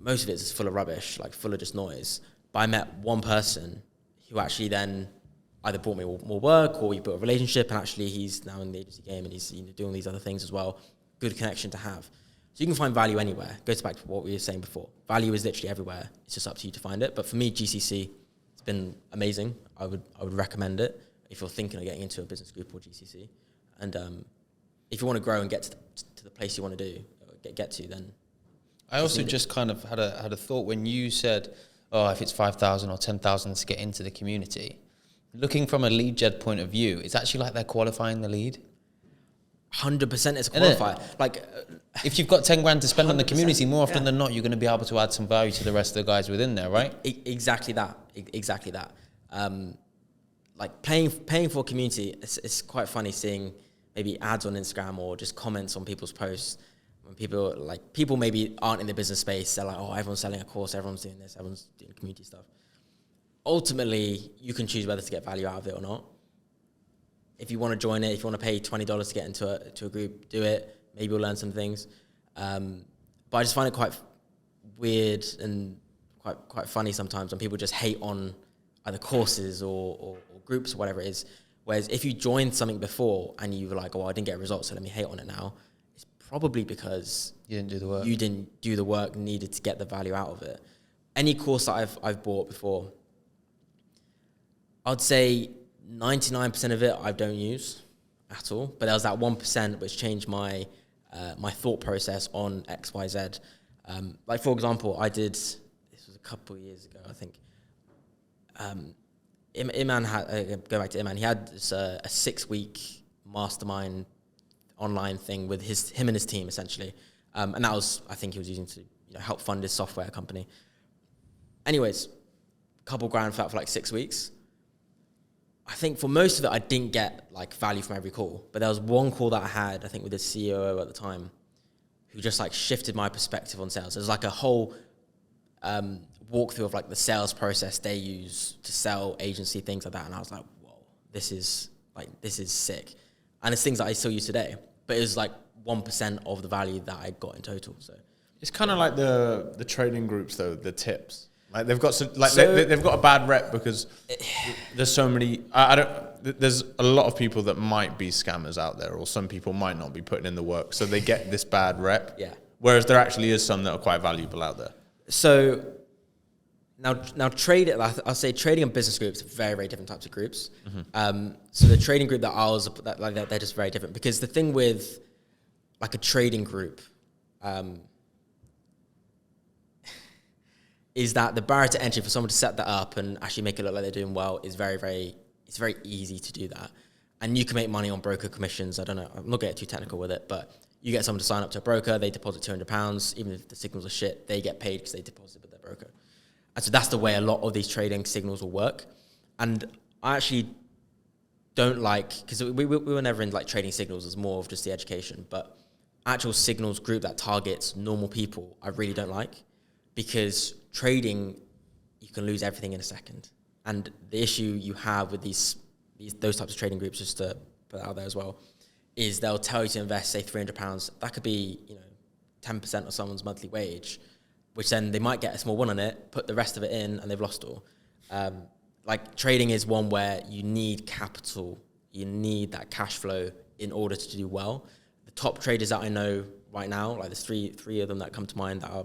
most of it is full of rubbish, like full of just noise. But I met one person who actually then either brought me more work or we built a relationship, and actually he's now in the agency game and he's, you know, doing these other things as well. Good connection to have. So you can find value anywhere. Goes back to what we were saying before. Value is literally everywhere. It's just up to you to find it. But for me, GCC, it's been amazing. I would recommend it if you're thinking of getting into a business group or GCC. And if you want to grow and get to the place you want to do, get to, then I also just kind of had a thought when you said, oh, if it's 5,000 or 10,000 to get into the community. Looking from a lead gen point of view, it's actually like they're qualifying the lead. 100% it's a qualifier. Like, if you've got 10 grand to spend on the community, more often yeah. than not, you're going to be able to add some value to the rest of the guys within there, right? Exactly that. Exactly that. Like paying for a community, it's quite funny seeing maybe ads on Instagram or just comments on people's posts. When people maybe aren't in the business space, they're like, oh, everyone's selling a course, everyone's doing this, everyone's doing community stuff. Ultimately, you can choose whether to get value out of it or not. If you want to join it, if you want to pay $20 to get into a group, do it. Maybe you'll learn some things. But I just find it quite weird and quite funny sometimes when people just hate on either courses or groups or whatever it is. Whereas if you joined something before and you were like, oh, I didn't get results, so let me hate on it now, it's probably because you didn't do the work. You didn't do the work needed to get the value out of it. Any course that I've bought before, I'd say 99% of it I don't use at all. But there was that 1% which changed my thought process on X, Y, Z. Like for example, this was a couple of years ago, I think. Iman had, go back to Iman, he had this, a 6-week mastermind online thing with him and his team essentially. And that was, I think he was using to help fund his software company. Anyways, a couple grand for like 6 weeks. I think for most of it, I didn't get like value from every call, but there was one call that I had, I think with the CEO at the time, who just like shifted my perspective on sales. It was like a whole walkthrough of like the sales process they use to sell agency, things like that. And I was like, whoa, this is sick. And it's things that I still use today, but it was like 1% of the value that I got in total. So it's kind of like the trading groups though, the tips. Like they've got they've got a bad rep because there's so many. There's a lot of people that might be scammers out there, or some people might not be putting in the work, so they get this bad rep. Yeah. Whereas there actually is some that are quite valuable out there. So now trading. I'll say trading and business groups are very, very different types of groups. Mm-hmm. So the trading group they're just very different, because the thing with like a trading group. Is that the barrier to entry for someone to set that up and actually make it look like they're doing well is it's very easy to do that. And you can make money on broker commissions. I don't know, I'm not getting too technical with it, but you get someone to sign up to a broker, they deposit £200, even if the signals are shit, they get paid because they deposit with their broker. And so that's the way a lot of these trading signals will work. And I actually don't like, because we were never in like trading signals, as more of just the education, but actual signals group that targets normal people, I really don't like, because trading, you can lose everything in a second. And the issue you have with those types of trading groups, just to put that out there as well, is they'll tell you to invest, say, £300. That could be, 10% of someone's monthly wage, which then they might get a small one on it, put the rest of it in, and they've lost all. Like trading is one where you need capital, you need that cash flow in order to do well. The top traders that I know right now, like there's three of them that come to mind that are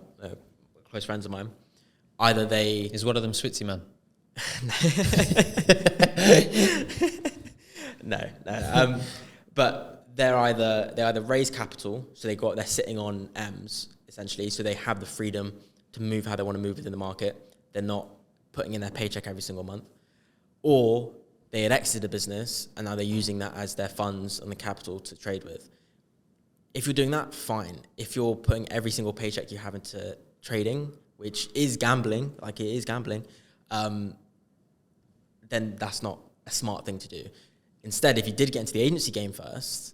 close friends of mine. Either they... Is one of them Switzy man? No. But they either raise capital, so they're sitting on M's essentially, so they have the freedom to move how they want to move within the market. They're not putting in their paycheck every single month, or they had exited a business and now they're using that as their funds and the capital to trade with. If you're doing that, fine. If you're putting every single paycheck you have into trading, which is gambling, like it is gambling, then that's not a smart thing to do. Instead, if you did get into the agency game first,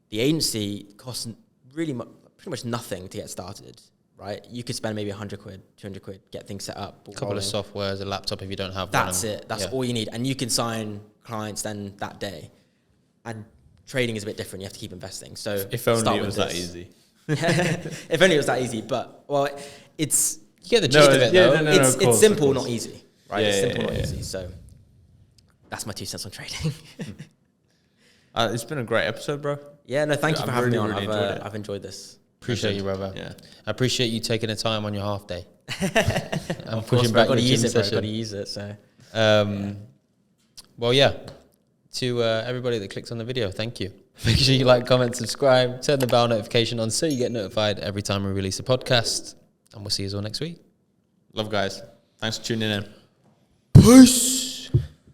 the agency costs really pretty much nothing to get started, right? You could spend maybe 100 quid, 200 quid, get things set up. A couple of softwares, a laptop if you don't have That's it. That's all you need. And you can sign clients then that day. And trading is a bit different. You have to keep investing. So if only it was that easy. If only it was that easy. But, it's... You get the gist of it, though. It's simple, not easy. Right? It's simple, not easy. Yeah. So that's my 2 cents on trading. It's been a great episode, bro. Yeah, no, thank you for having me on. Really I've enjoyed this. Appreciate you, brother. Yeah. I appreciate you taking the time on your half day. I'm pushing back. I've got to use it, bro. I've got to use it. So, well, yeah. To everybody that clicked on the video, thank you. Make sure you like, comment, subscribe, turn the bell notification on so you get notified every time we release a podcast. And we'll see you all next week. Love, guys. Thanks for tuning in. Peace.